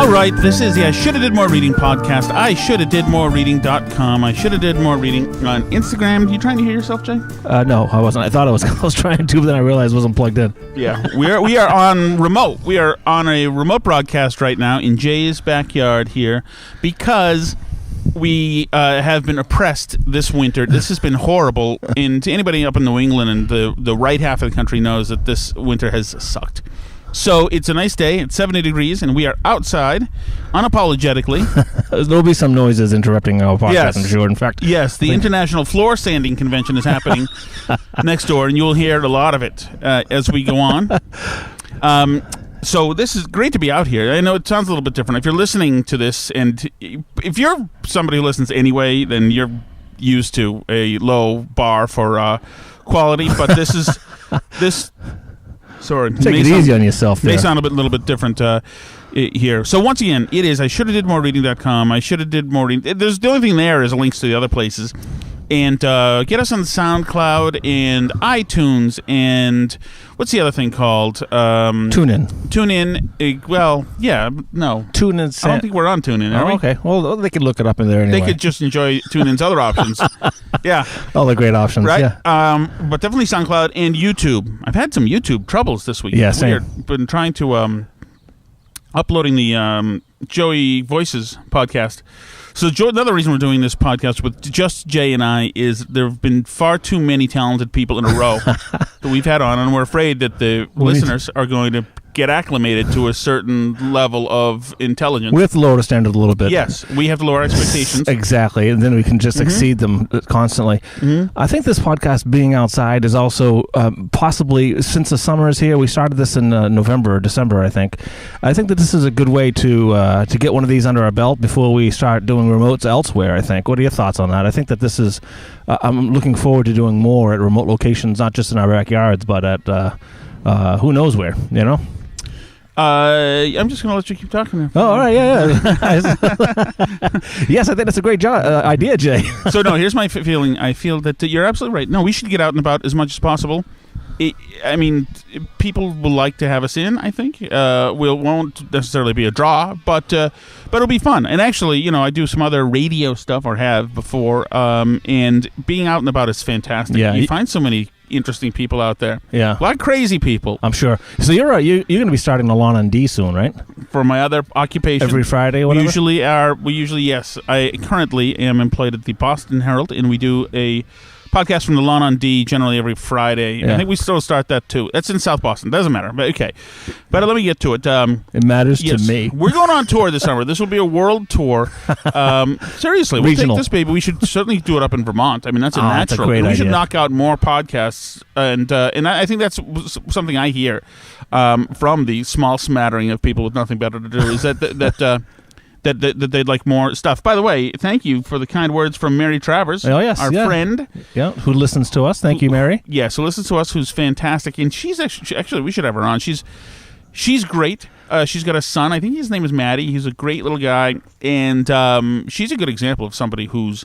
All right, this is the I Shoulda Did More Reading podcast. I shoulda did more reading.com. I shoulda did more reading on Instagram. You trying to hear yourself, Jay? No, I wasn't. I thought I was trying to, but then I realized I wasn't plugged in. Yeah, we are on remote. We are on a remote broadcast right now in Jay's backyard here because we have been oppressed this winter. This has been horrible. And to anybody up in New England and the right half of the country knows that this winter has sucked. So it's a nice day. It's 70 degrees, and we are outside unapologetically. There'll be some noises interrupting our podcast, yes. I'm sure. In fact, yes, the International Floor Sanding Convention is happening next door, and you'll hear a lot of it as we go on. So this is great to be out here. I know it sounds a little bit different. If you're listening to this, and if you're somebody who listens anyway, then you're used to a low bar for quality. But this is this. Sorry, take it easy on yourself there. May sound a little bit different here. So once again, it is I shoulda did more reading.com. I shoulda did more reading. There's the only thing there is links to the other places. And get us on SoundCloud and iTunes and what's the other thing called? TuneIn. TuneIn. Well, yeah, no. TuneIn. I don't think we're on TuneIn, are we? Okay. Well, they could look it up in there anyway. They could just enjoy TuneIn's other options. Yeah. All the great options, right? Yeah. But definitely SoundCloud and YouTube. I've had some YouTube troubles this week. Yeah, same. We've been trying to uploading the Joey Voices podcast. So another reason we're doing this podcast with just Jay and I is there have been far too many talented people in a row that we've had on, and we're afraid that the listeners are going to get acclimated to a certain level of intelligence. We have to lower the standard a little bit. Yes, we have to lower expectations. Exactly, and then we can just exceed them constantly. I think this podcast being outside is also possibly, since the summer is here, we started this in November or December, I think. I think that this is a good way to get one of these under our belt before we start doing remotes elsewhere, I think. What are your thoughts on that? I think that this is, I'm looking forward to doing more at remote locations, not just in our backyards, but at who knows where, you know? I'm just going to let you keep talking. Oh, all right, yeah. Yes, I think that's a great idea, Jay. So, no, here's my feeling. I feel that you're absolutely right. No, we should get out and about as much as possible. I mean, people will like to have us in, I think. Won't necessarily be a draw, but it'll be fun. And actually, you know, I do some other radio stuff or have before, and being out and about is fantastic. Yeah, you find so many interesting people out there. Yeah, a lot of crazy people. I'm sure. So you're going to be starting the Lawton D soon, right? For my other occupation, every Friday, or whatever. We usually yes. I currently am employed at the Boston Herald, and we do a podcast from the Lawton D generally every Friday. Yeah. I think we still start that too. That's in South Boston. Doesn't matter. But okay. But let me get to it. It matters to me. We're going on tour this summer. This will be a world tour. Seriously, we'll take this baby. We should certainly do it up in Vermont. I mean, that's a natural. That's a great idea. We should knock out more podcasts, and I think that's something I hear from the small smattering of people with nothing better to do is that they'd like more stuff. By the way, thank you for the kind words from Mary Travers, our friend. Yeah, who listens to us. Thank you, Mary. Yes, who listens to us, who's fantastic. And she's actually we should have her on. She's great. She's got a son. I think his name is Maddie. He's a great little guy. And she's a good example of somebody who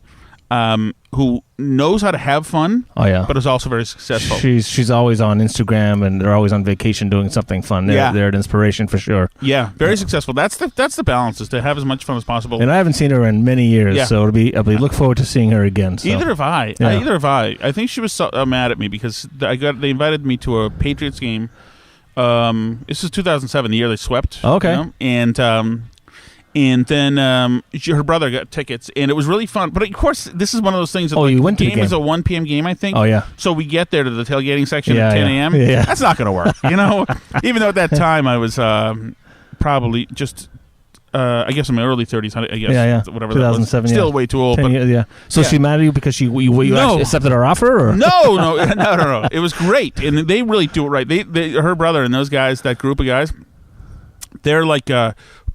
knows how to have fun, but is also very successful. She's always on Instagram, and they're always on vacation doing something fun. They're an inspiration for sure. Yeah, very successful. That's the balance, is to have as much fun as possible. And I haven't seen her in many years, so I'll be look forward to seeing her again. So. Either have I. Yeah. Either have I. I think she was mad at me because they invited me to a Patriots game. This is 2007, the year they swept. Okay, you know? And then her brother got tickets, and it was really fun. But of course, this is one of those things. That, you went to the game. It was a 1 p.m. game, I think. Oh yeah. So we get there to the tailgating section at 10 a.m. Yeah. That's not going to work, you know. Even though at that time I was probably just, I guess in my early 30s. I guess whatever 2007. That was. Still way too old. But years, So she mad at you because you actually accepted her offer, or no. It was great, and they really do it right. Her brother and those guys, that group of guys, they're like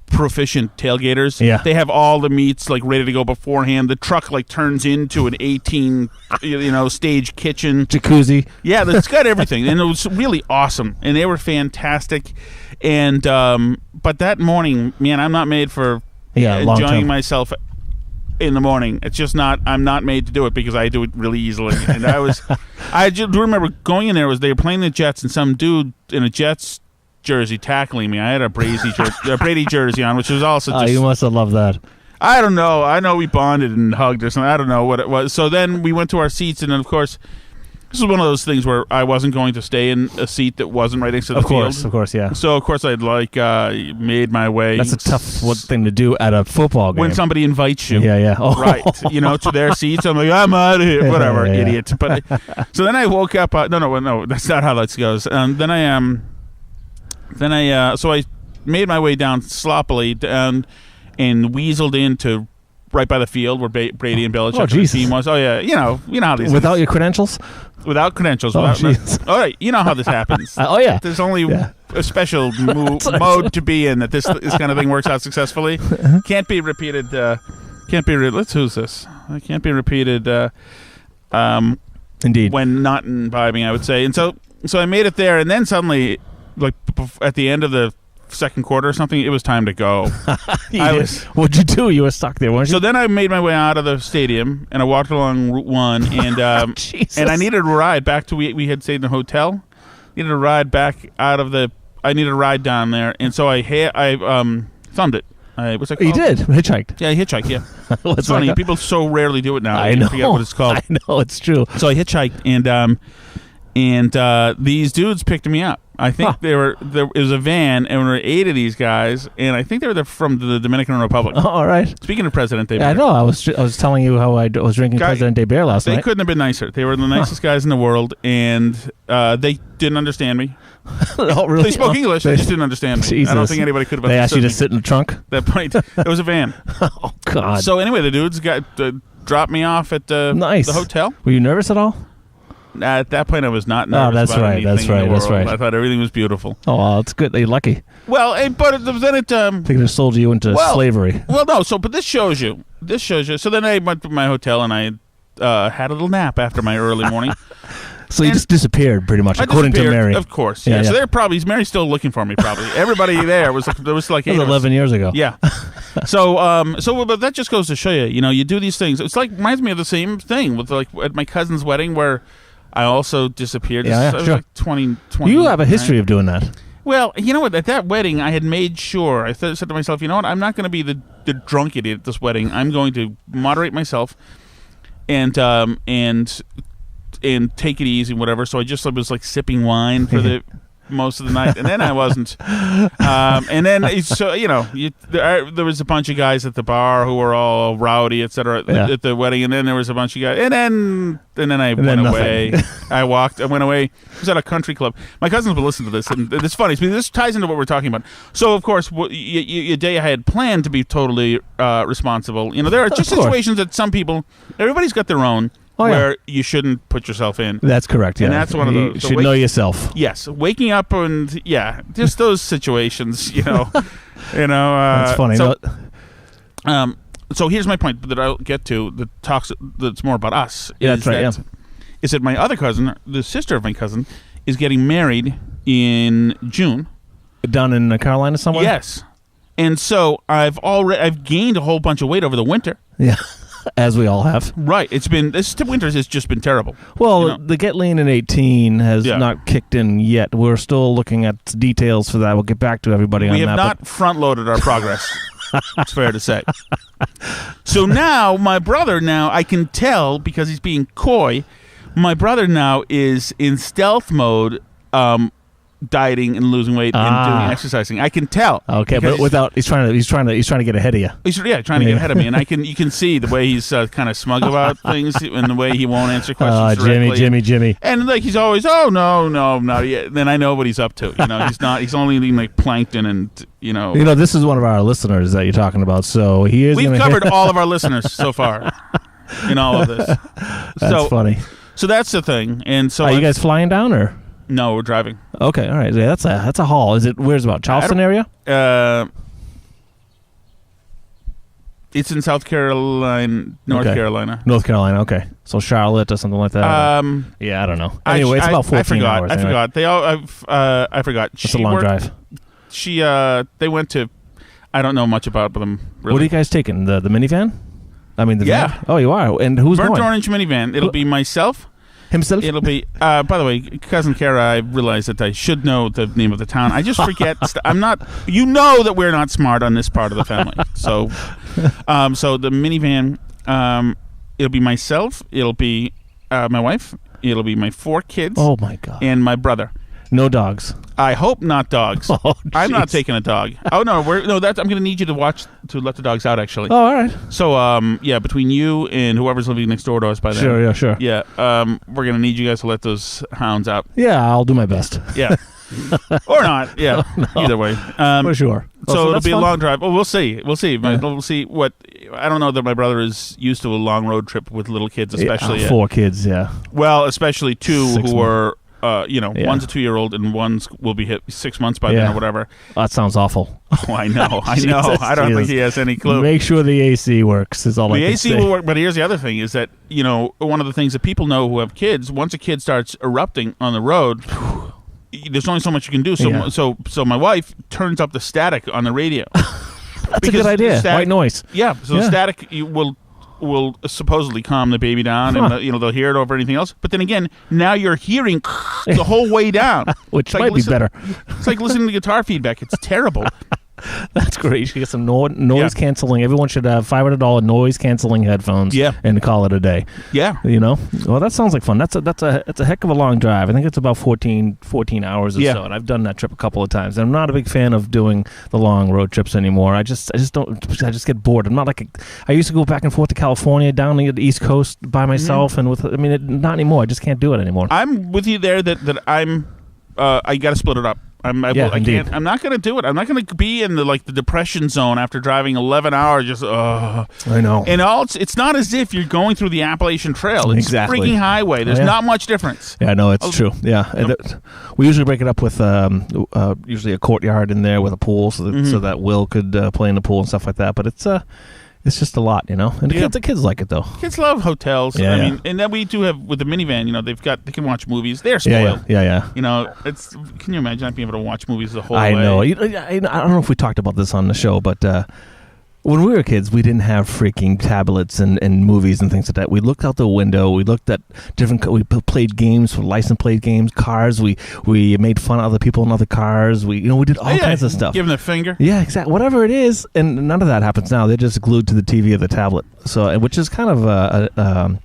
proficient tailgaters. Yeah. They have all the meats like ready to go beforehand. The truck like turns into an 18 stage kitchen. Jacuzzi. Yeah, it's got everything. And it was really awesome. And they were fantastic. And but that morning, man, I'm not made for enjoying myself in the morning. It's just not, I'm not made to do it because I do it really easily. And I just remember going in there, they were playing the Jets, and some dude in a Jets jersey tackling me. I had a Brady jersey on, which was also just... you must have loved that. I don't know. I know we bonded and hugged or something. I don't know what it was. So then we went to our seats, and then, of course, this was one of those things where I wasn't going to stay in a seat that wasn't right next to the field. Of course, yeah. So, of course, I'd made my way. That's a tough thing to do at a football game. When somebody invites you. Yeah. Oh. Right. To their seats. I'm like, I'm out of here. Whatever, idiot. But so then I woke up. No, that's not how that goes. So I made my way down sloppily and weaseled into right by the field where Brady and Belichick's team was. Oh, yeah. You know how these Without your credentials? Without credentials. All right. You know how this happens. Oh, yeah. There's only a special mode to be in that this kind of thing works out successfully. Can't be repeated. Who's this? It can't be repeated. Indeed. When not imbibing, I would say. And so I made it there, and then suddenly, like at the end of the second quarter or something, it was time to go. What'd you do? You were stuck there, weren't you? So then I made my way out of the stadium, and I walked along Route 1, and and I needed a ride back to we had stayed in a hotel. Needed a ride back out of the. I needed a ride down there, and so I thumbed it. What's that called? You did? Hitchhiked? Yeah, I hitchhiked, yeah. It's funny. People so rarely do it now. I know. Forget what it's called. I know, it's true. So I hitchhiked, and these dudes picked me up. I think it was a van, and there were 8 of these guys, and I think they were from the Dominican Republic. Oh, all right. Speaking of President Bear. I know. I was telling you how I was drinking President Bear last night. They couldn't have been nicer. They were the nicest guys in the world, and they didn't understand me. Oh, really? They spoke English. They just didn't understand me. Jesus. I don't think anybody could have They understood asked you to sit in the trunk? At that point, it was a van. Oh, God. So anyway, the dudes dropped me off at the hotel. Were you nervous at all? At that point, I was not nervous. Oh, that's about right. anything That's right. in the That's world. right. I thought everything was beautiful. Oh, well, it's good. You're lucky. Well, but then it. They could have sold you into slavery. Well, no. But this shows you. So then I went to my hotel and I had a little nap after my early morning. So you just disappeared, pretty much, according to Mary. Of course. Yeah. So they're probably Mary's still looking for me. Probably everybody there was like 8 That was of 11 years ago. Yeah. But that just goes to show you. You do these things. It's like reminds me of the same thing with like at my cousin's wedding where I also disappeared. Yeah, I was like 20. You have a history of doing that. Well, you know what? At that wedding, I had made sure. I said to myself, you know what? I'm not going to be the drunk idiot at this wedding. I'm going to moderate myself and take it easy, whatever. So I was like sipping wine for the most of the night, and then I wasn't. And then there was a bunch of guys at the bar who were all rowdy, etc. At the wedding, and then there was a bunch of guys, and then I went away. I went away. I was at a country club. My cousins will listen to this, and it's funny. This ties into what we're talking about. So, of course, your day I had planned to be totally responsible. There are just situations that some people, everybody's got their own. Where you shouldn't put yourself in. That's correct, yeah. And that's one of those. You should know yourself. Yes. Waking up and, just those situations, That's funny. So here's my point that I'll get to that's more about us. Yeah, that's right, Is that my other cousin, the sister of my cousin, is getting married in June. Down in Carolina somewhere? Yes. And so I've gained a whole bunch of weight over the winter. Yeah. As we all have. Right. This winter has just been terrible. Well, the Get Lean in 18 has not kicked in yet. We're still looking at details for that. We'll get back to everybody on that. We have not front-loaded our progress. It's fair to say. So now, my brother I can tell, because he's being coy, my brother now is in stealth mode, dieting and losing weight and doing exercising. I can tell. Okay, but without he's trying to get ahead of you. He's trying to get ahead of me, and you can see the way he's kind of smug about things and the way he won't answer questions directly. Jimmy, and like he's always no. Yeah. Then I know what he's up to. He's not. He's only eating like plankton and this is one of our listeners that you're talking about. So we've covered all of our listeners so far in all of this. That's funny. So that's the thing, and so are you guys flying down or? No, we're driving. Okay, all right. Yeah, that's a haul. Where's about Charleston area? It's in South Carolina, North Carolina. North Carolina. Okay, so Charlotte or something like that. Yeah, I don't know. Anyway, it's about 14 hours. I forgot. I forgot. It's a long drive. They went to. I don't know much about them. Really. What are you guys taking? The minivan? I mean, the van? Oh, you are. And who's Burnt going? orange minivan. It'll be myself. himself. It'll be. By the way, cousin Kara, I realize that I should know the name of the town. I just forget. I'm not. You know that we're not smart on this part of the family. So, so the minivan. It'll be myself. It'll be my wife. It'll be my 4 kids. Oh my God! And my brother. No dogs. I hope not dogs. Oh, I'm not taking a dog. Oh no, I'm going to need you to let the dogs out. Actually. Oh, all right. So yeah, between you and whoever's living next door to us by then. Sure. Yeah. Sure. Yeah. We're going to need you guys to let those hounds out. Yeah, I'll do my best. Yeah. Or not. Yeah. No. Either way. For sure. So it'll be fun. a long drive. Well, we'll see. We'll see. Yeah. We'll see what. I don't know that my brother is used to a long road trip with little kids, especially 4 kids. Yeah. Well, especially 2 6 who are. Yeah. One's a 2-year-old and one's will be hit 6 months by then or whatever. That sounds awful. Oh, I know. I know. Jesus, I don't think he has any clue. Make sure the AC works is all I The can AC say. will work, but here's the other thing: is that one of the things that people know who have kids. Once a kid starts erupting on the road, there's only so much you can do. So, so my wife turns up the static on the radio. That's a good idea. White noise. Yeah. So the static will supposedly calm the baby down, and they'll hear it over anything else. But then again, now you're hearing the whole way down, which might be better. It's like listening to guitar feedback. It's terrible. That's great. You should get some noise canceling. Everyone should have $500 noise canceling headphones. Yeah. And call it a day. Yeah. Well, that sounds like fun. That's a heck of a long drive. I think it's about 14 hours or so. And I've done that trip a couple of times. And I'm not a big fan of doing the long road trips anymore. I just get bored. I'm not like I used to go back and forth to California, down the East Coast by myself, and not anymore. I just can't do it anymore. I'm with you there. That I'm. I got to split it up. I'm not going to do it. I'm not going to be in the depression zone after driving 11 hours. I know. And it's not as if you're going through the Appalachian Trail. It's exactly. Freaking highway. There's not much difference. Yeah, no, it's true. Yeah, we usually break it up with usually a courtyard in there with a pool, so that Will could play in the pool and stuff like that. But it's just a lot, and the kids like it though. Kids love hotels. Yeah, I mean, and then we do have with the minivan. They can watch movies. They're spoiled. Yeah. Can you imagine not being able to watch movies the whole way? I know. I don't know if we talked about this on the show, but when we were kids, we didn't have freaking tablets and movies and things like that. We looked out the window. We looked at we played games, for license plate games, cars. We made fun of other people in other cars. We did all kinds of stuff. Give them the finger. Yeah, exactly. Whatever it is, and none of that happens now. They're just glued to the TV or the tablet. So, which is kind of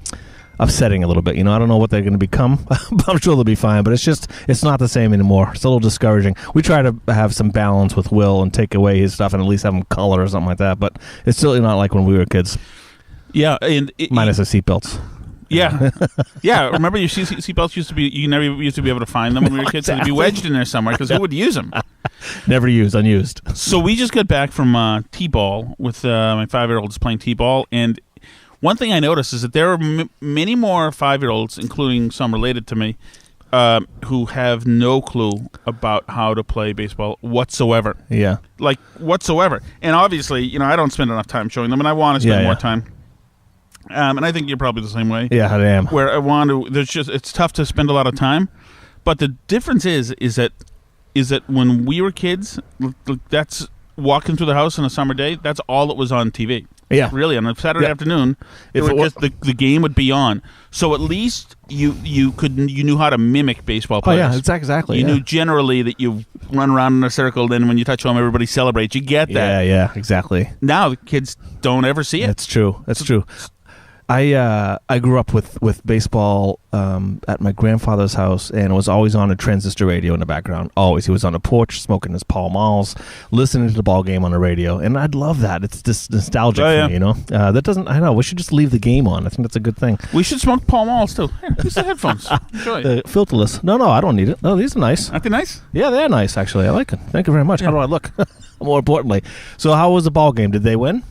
upsetting a little bit. I don't know what they're going to become, but I'm sure they'll be fine. But it's not the same anymore. It's a little discouraging. We try to have some balance with Will and take away his stuff and at least have him color or something like that. But it's still not like when we were kids. Yeah, and minus the seatbelts. Yeah, yeah. Remember, your seatbelts used to be you never used to be able to find them when we were kids. Exactly. They'd be wedged in there somewhere because who would use them? Never used, unused. So we just got back from T-ball with my 5-year-olds playing T-ball, and one thing I noticed is that there are many more 5-year-olds, including some related to me, who have no clue about how to play baseball whatsoever. Yeah. Like, whatsoever. And obviously, I don't spend enough time showing them, and I want to spend more time. And I think you're probably the same way. Yeah, I am. Where I want to, it's tough to spend a lot of time. But the difference is that when we were kids, that's walking through the house on a summer day, that's all that was on TV. Yeah, really. On a Saturday afternoon, the game would be on. So at least you knew how to mimic baseball players. Oh yeah, exactly. You knew generally that you run around in a circle. Then when you touch home, everybody celebrates. You get that. Yeah, exactly. Now the kids don't ever see it. That's true. That's true. I grew up with baseball at my grandfather's house, and it was always on a transistor radio in the background. Always, he was on the porch smoking his Pall Malls, listening to the ball game on the radio, and I'd love that. It's just nostalgic for me, That doesn't. I know. We should just leave the game on. I think that's a good thing. We should smoke Pall Malls too. Here, use the headphones. Enjoy it. Filterless. No, I don't need it. No, these are nice. Aren't they nice? Yeah, they're nice. Actually, I like them. Thank you very much. Yeah. How do I look? More importantly, so how was the ball game? Did they win?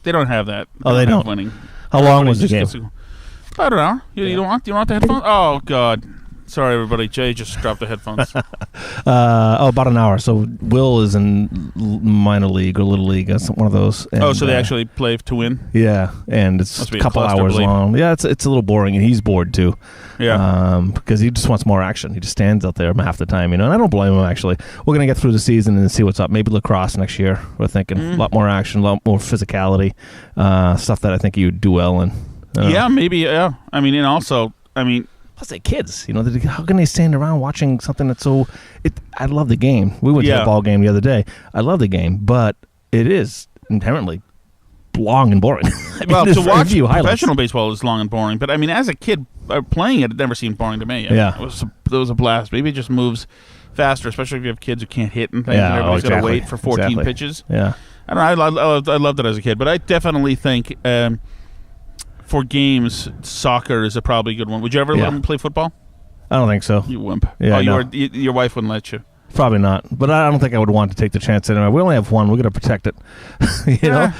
They don't have that. They don't. Winning. How long was the game? About an hour. You don't want the headphones? Oh God! Sorry, everybody. Jay just dropped the headphones. About an hour. So Will is in minor league or little league, one of those. And, so they actually play to win. Yeah, and it's a couple hours long. Yeah, it's a little boring, and he's bored too. Yeah, because he just wants more action. He just stands out there half the time, and I don't blame him. Actually, we're gonna get through the season and see what's up. Maybe lacrosse next year. We're thinking a lot more action, a lot more physicality, stuff that I think you would do well in. Yeah, maybe. Yeah, I mean, and also, Plus, they're kids. How can they stand around watching something that's so? I love the game. We went to a ball game the other day. I love the game, but it is inherently long and boring. To watch professional baseball is long and boring. But I mean, as a kid playing it never seemed boring to me. It was a blast. Maybe it just moves faster, especially if you have kids who can't hit and things. Yeah, and everybody's got to wait for 14 pitches. Yeah, I don't know. I loved it as a kid, but I definitely think for games, soccer is a probably good one. Would you ever let them play football? I don't think so. You wimp. Yeah, your wife wouldn't let you. Probably not. But I don't think I would want to take the chance anyway. We only have one. We're going to protect it. you know?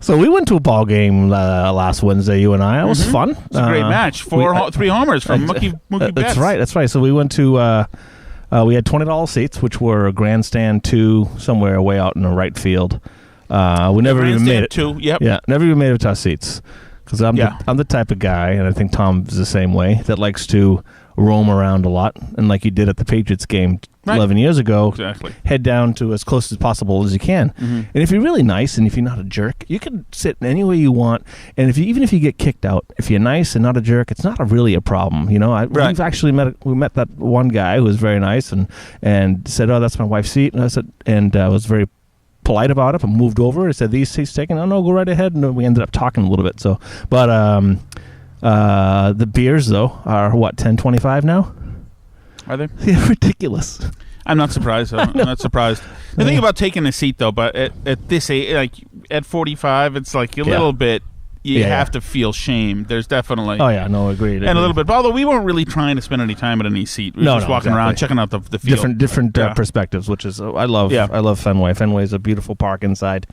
So we went to a ball game last Wednesday, you and I. It was fun. It was a great match. 3 homers from Mookie Betts. That's right. So we went to, we had $20 seats, which were a grandstand 2 somewhere way out in the right field. We never even made it. 2, yep. Yeah, never even made it to our seats. Because I'm the type of guy, and I think Tom's the same way, that likes to roam around a lot. And like you did at the Patriots game 11 years ago, head down to as close as possible as you can. And if you're really nice and if you're not a jerk, you can sit anywhere you want. And even if you get kicked out, if you're nice and not a jerk, it's not really a problem. We've actually met that one guy who was very nice and said, "Oh, that's my wife's seat." And I said, was very polite about it and moved over. He said, "These seats taken?" "Oh, no, go right ahead." And we ended up talking a little bit. So, but the beers though are what, $10.25 now? Are they? Yeah, ridiculous. I'm not surprised. I'm not surprised. The thing about taking a seat though, but at this age, like at 45, it's like a little bit. You have to feel shame. There's definitely. Oh yeah, no, agreed. And a little bit. But although we weren't really trying to spend any time at any seat, we were just walking around, checking out the field. Different perspectives, which is I love. Yeah. I love Fenway. Fenway is a beautiful park inside.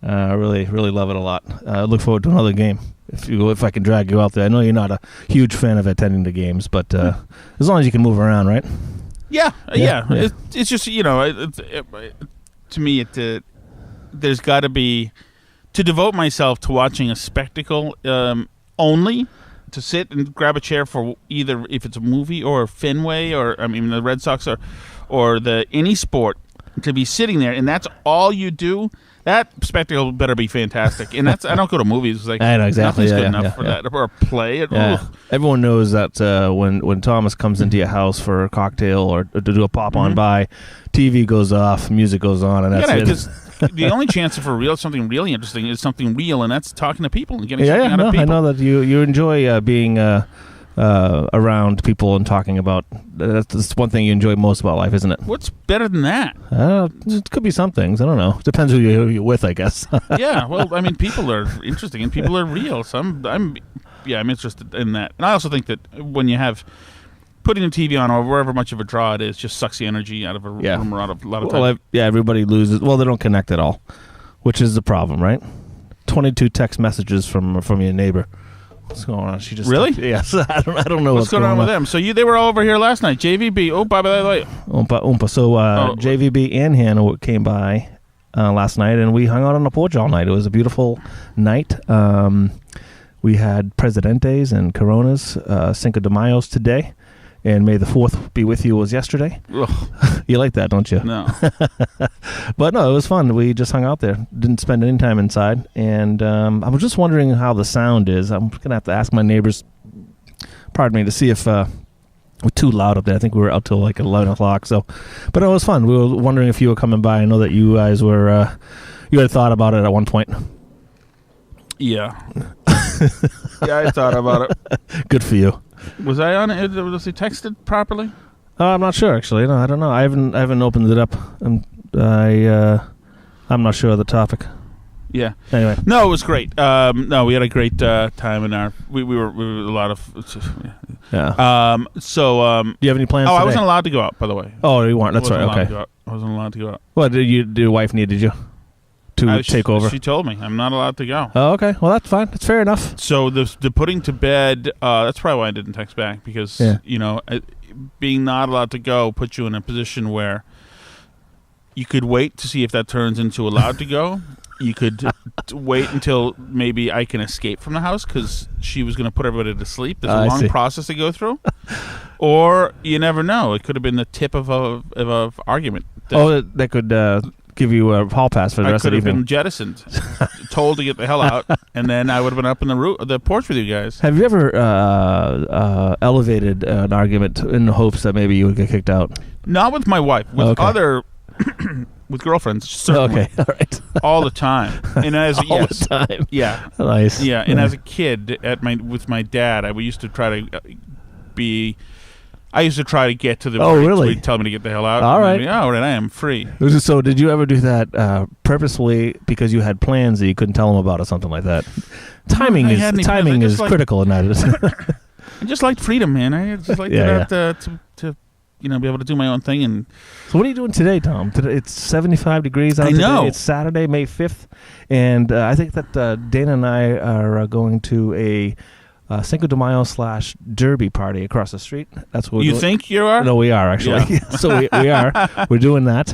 I really love it a lot. I look forward to another game. If I can drag you out there. I know you're not a huge fan of attending the games, but as long as you can move around, right? Yeah. It's just to me there's got to be. To devote myself to watching a spectacle only, to sit and grab a chair for either if it's a movie or Fenway or the Red Sox or any sport, to be sitting there and that's all you do, that spectacle better be fantastic. And that's I don't go to movies. It's like, I know exactly. Nothing's good enough for that or play it. Yeah. Everyone knows that when Thomas comes into your house for a cocktail or to do a pop on by, TV goes off, music goes on, and that's it. The only chance for something really interesting is something real, and that's talking to people and getting something out of people. I know that you enjoy being around people and talking about. That's one thing you enjoy most about life, isn't it? What's better than that? It could be some things. I don't know. Depends who you're with, I guess. Yeah, well, people are interesting and people are real. So I'm interested in that, and I also think that when you have. Putting the TV on or wherever much of a draw it is just sucks the energy out of a room or out of a lot of time. Everybody loses. Well, they don't connect at all, which is the problem, right? 22 text messages from your neighbor. What's going on? She just really? Yes. I don't know what's going on with them. So they were all over here last night. JVB. Oh, by the way. Oompa. So JVB and Hannah came by last night, and we hung out on the porch all night. It was a beautiful night. We had Presidentes and Coronas, Cinco de Mayos today. And May the 4th be with you was yesterday. You like that, don't you? No. But no, it was fun. We just hung out there. Didn't spend any time inside. And I was just wondering how the sound is. I'm going to have to ask my neighbors, to see if we're too loud up there. I think we were out till like 11 o'clock. But it was fun. We were wondering if you were coming by. I know that you guys were, you had thought about it at one point. Yeah. I thought about it. Good for you. Was I on it? Was he texted properly? I'm not sure, actually. No, I don't know. I haven't opened it up. I'm not sure of the topic. Yeah. Anyway. No, it was great. No, we had a great time in our. We were a lot of. Yeah. Do you have any plans? Oh, today? I wasn't allowed to go out. By the way. Oh, you weren't. That's right. Okay. I wasn't allowed to go out. What did your wife needed you to take over? She told me I'm not allowed to go. Oh, okay. Well, that's fine. That's fair enough. So the putting to bed. That's probably why I didn't text back because being not allowed to go puts you in a position where you could wait to see if that turns into allowed to go. You could wait until maybe I can escape from the house because she was going to put everybody to sleep. There's a long process to go through. Or you never know. It could have been the tip of a argument. That could give you a hall pass for the rest of the evening. I could have been jettisoned, told to get the hell out, and then I would have been up in the porch with you guys. Have you ever elevated an argument in the hopes that maybe you would get kicked out? Not with my wife. With other... with girlfriends, certainly. Okay, all right. All the time. And as all the time. Yeah. Nice. Yeah, and as a kid with my dad, we used to try to I used to try to get to the Oh, really? So he'd tell me to get the hell out. All right. All right, I am free. So did you ever do that purposefully because you had plans that you couldn't tell them about or something like that? Timing is critical in that. I just liked freedom, man. I just liked to be able to do my own thing. And so what are you doing today, Tom? Today, it's 75 degrees out. I know. Today. It's Saturday, May 5th, and I think that Dana and I are going to a Cinco de Mayo / Derby party across the street. That's what we're doing. Think you are? No, we are actually. Yeah. So we are. We're doing that.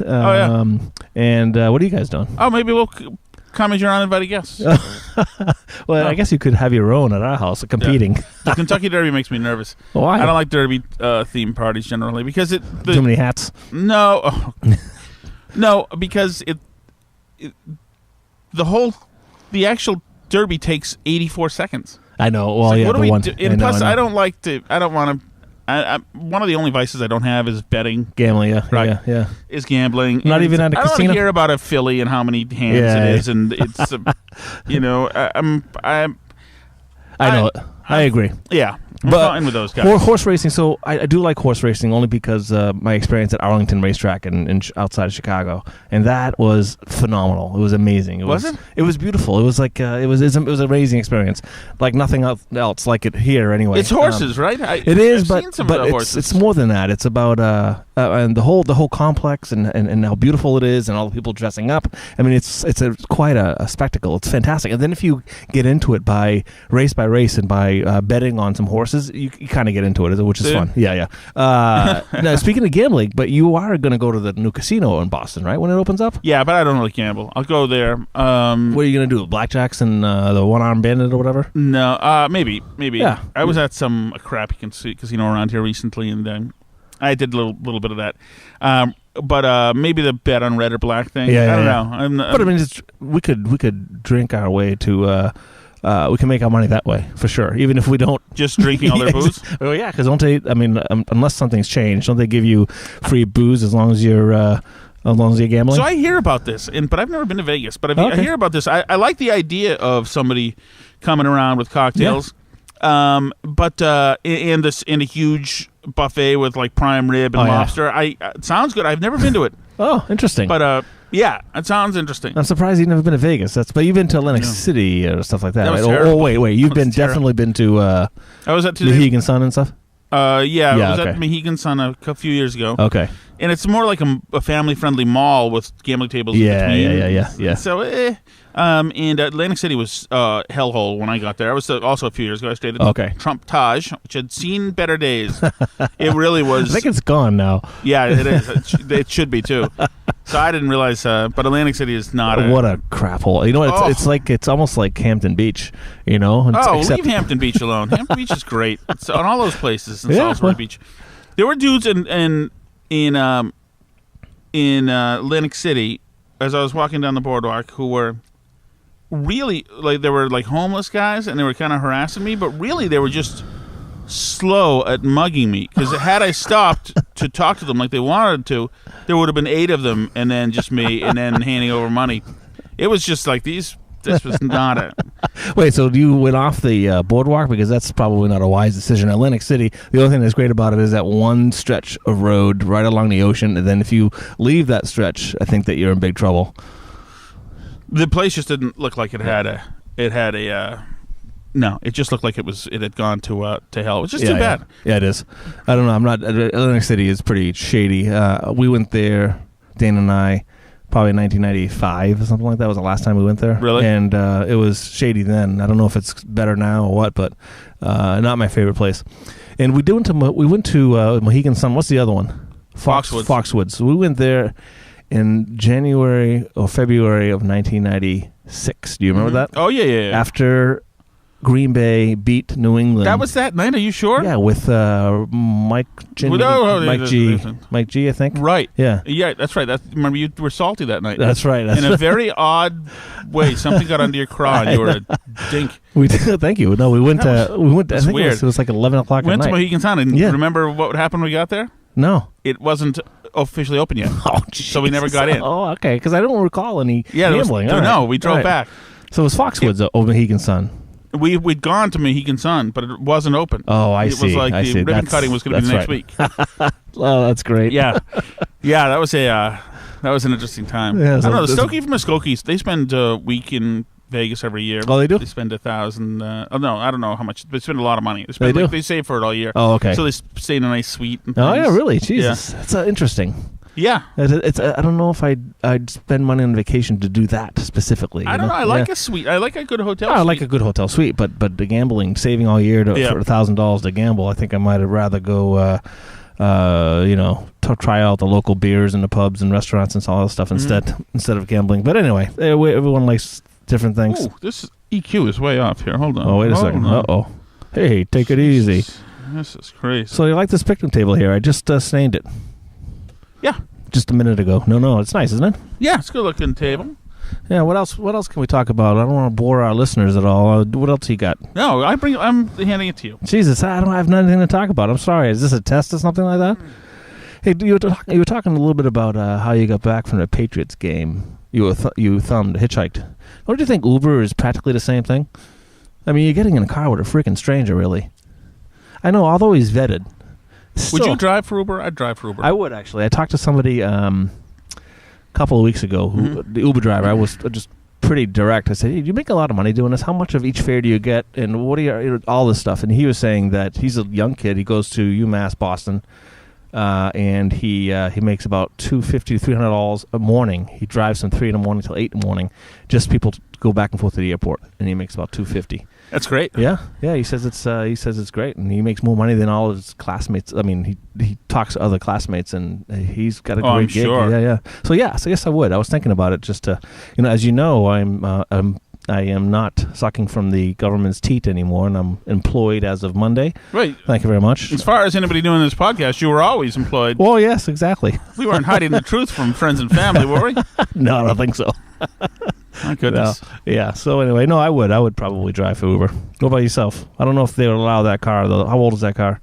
And what are you guys doing? Oh, maybe we'll come as your uninvited guests. Well, I guess you could have your own at our house competing. Yeah. The Kentucky Derby makes me nervous. Why? I don't like Derby theme parties generally because too many hats. No, no, because the actual Derby takes 84 seconds. I know. Well, what do we do? And plus, I don't want to. One of the only vices I don't have is betting. Gambling, yeah. Right. Yeah. Is gambling. Not even at a casino? I don't want to hear about a filly and how many hands it is. And it's, I know it. I agree. Yeah. I'm but fine with those guys. Horse racing, so I do like horse racing only because my experience at Arlington Racetrack in outside of Chicago, and that was phenomenal. It was amazing. Was it? It was beautiful. It was like it was an amazing experience, like nothing else like it here anyway. It's horses, right? It is, but it's more than that. It's about and the whole complex and how beautiful it is, and all the people dressing up. I mean, it's quite a spectacle. It's fantastic. And then if you get into it by race and by betting on some horses, you kind of get into it, which is fun. Yeah. Now, speaking of gambling, but you are going to go to the new casino in Boston, right, when it opens up? Yeah, but I don't really gamble. I'll go there. What are you going to do, blackjacks and the one-armed bandit or whatever? No, maybe. Yeah. I was at some crappy casino around here recently, and I did a little bit of that. But maybe the bet on red or black thing. I don't know. But I mean, we could drink our way to... we can make our money that way for sure, even if we don't just drinking all their booze. Oh yeah, because don't they? I mean, unless something's changed, don't they give you free booze as long as you're gambling? So I hear about this, but I've never been to Vegas. But I hear about this. I like the idea of somebody coming around with cocktails, but in a huge buffet with like prime rib and lobster. It sounds good. I've never been to it. Oh, interesting. But yeah, it sounds interesting. I'm surprised you've never been to Vegas. But you've been to Atlantic City or stuff like that, right? Oh, wait. You've definitely been to I was at Mohegan Sun and stuff? I was at Mohegan Sun a few years ago. Okay. And it's more like a family-friendly mall with gambling tables in between. Yeah. So, and Atlantic City was hellhole when I got there. I was also a few years ago. I stayed at Trump Taj, which had seen better days. It really was. I think it's gone now. Yeah, it is. It should be, too. So I didn't realize, but Atlantic City is not what a crap hole. You know, it's almost like Hampton Beach, you know? Leave Hampton Beach alone. Hampton Beach is great. It's on all those places in Salisbury Beach. There were dudes in Atlantic City, as I was walking down the boardwalk, who were really, they were homeless guys, and they were kind of harassing me, but really they were just slow at mugging me, because had I stopped to talk to them like they wanted to, there would have been 8 of them, and then just me, and then handing over money. It was just like this was not it. Wait, so you went off the boardwalk? Because that's probably not a wise decision. Atlantic City, the only thing that's great about it is that one stretch of road right along the ocean, and then if you leave that stretch, I think that you're in big trouble. The place just didn't look like it had a no, it just looked like it had gone to hell. It was just too bad. Yeah, it is. I don't know. Atlantic City is pretty shady. We went there, Dana and I, probably in 1995 or something like that. Was the last time we went there. Really? And it was shady then. I don't know if it's better now or what, but not my favorite place. And we went to Mohegan Sun. What's the other one? Foxwoods. So we went there in January or February of 1996. Do you remember that? Oh, yeah. After Green Bay beat New England. That was that night. Are you sure? Yeah, with Mike G, I think. Right. Yeah. Yeah, that's right. Remember, you were salty that night. That's right. In a very odd way, something got under your craw, and you were a dink. We did. Thank you. No, we went. I think weird. it was like 11 o'clock at night. Went to Mohegan Sun, and remember what happened when we got there? No. It wasn't officially open yet. So we never got in. Oh, okay. Because I don't recall any gambling. No, we drove back. So it was Foxwoods Mohegan Sun. We'd gone to Mohegan Sun, but it wasn't open. Oh, I see. It was like the ribbon cutting was going to be next week. Oh, that's great. Yeah, that was an interesting time. Yeah, I don't know. The Skokie from Muskokie, they spend a week in Vegas every year. Oh, they do? They spend $1,000. No, I don't know how much. They spend a lot of money. They do? They save for it all year. Oh, okay. So they stay in a nice suite. And oh, yeah, really? Yeah. Jesus. That's interesting. Yeah. It's I don't know if I'd spend money on vacation to do that specifically. I don't know. I like a suite. I like a good hotel suite. I like a good hotel suite, but the gambling, saving all year for $1,000 to gamble, I think I might have rather go, to try out the local beers and the pubs and restaurants and all that stuff instead of gambling. But anyway, everyone likes different things. Ooh, this EQ is way off here. Hold on. Oh, wait a second. Uh-oh. Hey, take it easy. This is crazy. So you like this picnic table here? I just stained it. Yeah. Just a minute ago. No, it's nice, isn't it? Yeah, it's a good looking table. Yeah, what else can we talk about? I don't want to bore our listeners at all. What else you got? No, I'm handing it to you. Jesus, I have nothing to talk about. I'm sorry. Is this a test or something like that? Hey, you were talking a little bit about how you got back from the hitchhiked. Don't you think Uber is practically the same thing? I mean, you're getting in a car with a freaking stranger, really. I know, although he's vetted. Still, would you drive for Uber? I'd drive for Uber. I would, actually. I talked to somebody a couple of weeks ago, the Uber driver. I was just pretty direct. I said, hey, you make a lot of money doing this. How much of each fare do you get? And what do you, all this stuff. And he was saying that he's a young kid. He goes to UMass Boston, and he makes about $250 to $300 a morning. He drives from 3 in the morning till 8 in the morning. Just people to go back and forth to the airport, and he makes about $250. That's great. Yeah. He says it's great, and he makes more money than all of his classmates. I mean, he talks to other classmates, and he's got a great gig. Sure. Yeah. So yes, I would. I was thinking about it just to, as you know, I am not sucking from the government's teat anymore, and I'm employed as of Monday. Right. Thank you very much. As far as anybody doing this podcast, you were always employed. Well, yes, exactly. We weren't hiding the truth from friends and family, were we? No, I don't think so. My goodness. No. Yeah. So anyway, no, I would probably drive for Uber. What about yourself? I don't know if they would allow that car, though. How old is that car?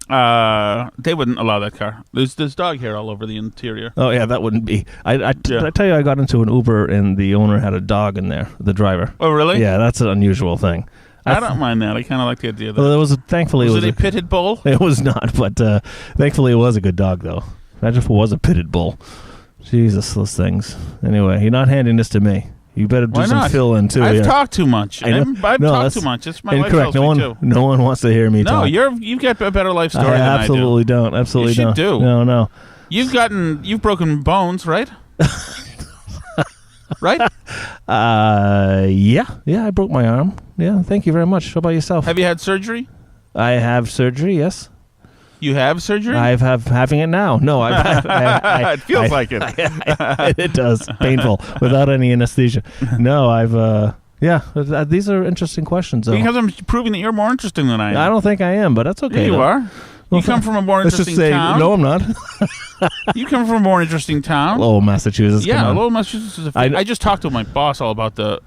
They wouldn't allow that car. There's dog hair all over the interior. Oh yeah, that wouldn't be. I tell you, I got into an Uber and the owner had a dog in there. The driver. Oh really? Yeah, that's an unusual thing. I don't mind that. I kind of like the idea of that. Well, thankfully was it a pitted bull? It was not, but thankfully it was a good dog though. Imagine if it was a pitted bull. Jesus, those things. Anyway, you're not handing this to me. You better do some fill-in, too. I've talked too much. I've talked too much. It's my incorrect. Life too. No one wants to hear me talk. No, you've got a better life story than I do. Absolutely don't. Absolutely you don't. Do. No. You've broken bones, right? Right? Yeah, I broke my arm. Yeah, thank you very much. How about yourself? Have you had surgery? I have surgery, yes. You have surgery? Having it now. No, it feels like it. It does. Painful without any anesthesia. No, these are interesting questions. Though. Because I'm proving that you're more interesting than I am. I don't think I am, but that's okay. Yeah, you are. You come from a more interesting town. No, I'm not. You come from a more interesting town. Lowell, Massachusetts. Yeah, Lowell, Massachusetts. I just talked to my boss all about the,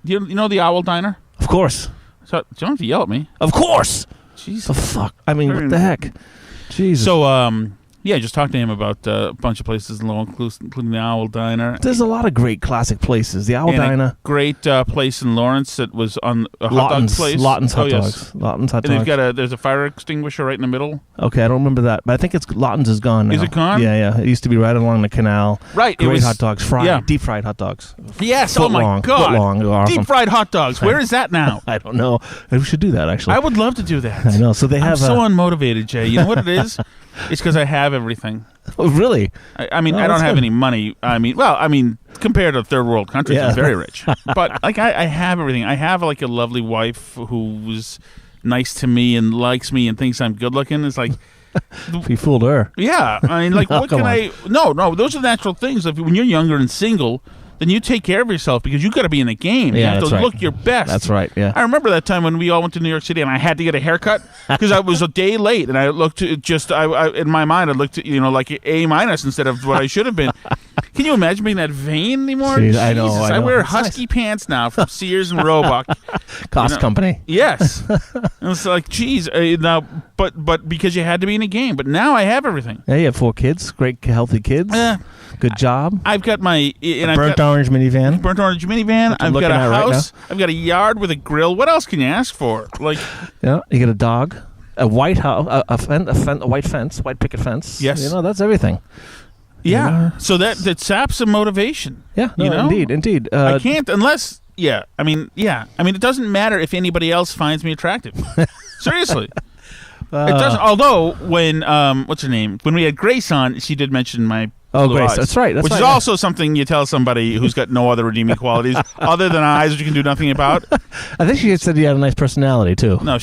you know the Owl Diner? Of course. So you don't have to yell at me. Of course. Jesus. The fuck? I mean, what the heck? Jesus. So, yeah, just talk to him about a bunch of places in Lowell, including the Owl Diner. There's a lot of great classic places. The Owl Diner. A great place in Lawrence that was on a hot dog place. Lawton's hot dogs. Yes. Lawton's hot dogs. And there's a fire extinguisher right in the middle. Okay, I don't remember that, but I think Lawton's is gone now. Is it gone? Yeah. It used to be right along the canal. Right. Great hot dogs, deep fried hot dogs. Yes. Oh my God. Foot long. Awesome. Deep fried hot dogs. Where is that now? I don't know. We should do that actually. I would love to do that. I know. So they have. I'm so unmotivated, Jay. You know what it is? It's because I have everything. Oh, really? I mean, I don't have any money. I mean, compared to third world countries, I'm very rich. But like, I have everything. I have like a lovely wife who's nice to me and likes me and thinks I'm good looking. It's like you fooled her. Yeah, I mean, like, what can I? No, those are natural things. When you're younger and single, then you take care of yourself because you got to be in the game. You Yeah, have that's to right. look your best. That's right. Yeah. I remember that time when we all went to New York City and I had to get a haircut because I was a day late and I looked in my mind I looked like A- instead of what I should have been. Can you imagine being that vain anymore? Jeez, I know. I wear husky pants now from Sears and Roebuck. Cost company. Yes. And it's like, geez, now, but because you had to be in a game. But now I have everything. Yeah, you have 4 kids, great, healthy kids. Good job. I've got my burnt orange minivan. Burnt orange minivan. I've got a house. Right, I've got a yard with a grill. What else can you ask for? Like, yeah, you get a dog, a white house, a white fence, white picket fence. Yes, that's everything. Yeah. So that saps some motivation. Yeah. No, indeed. I can't unless. Yeah. I mean, it doesn't matter if anybody else finds me attractive. Seriously. It doesn't. Although when what's her name? When we had Grace on, she did mention my. Grace. Eyes, that's right. Which is also something you tell somebody who's got no other redeeming qualities other than eyes, which you can do nothing about. I think she said you had a nice personality too. No,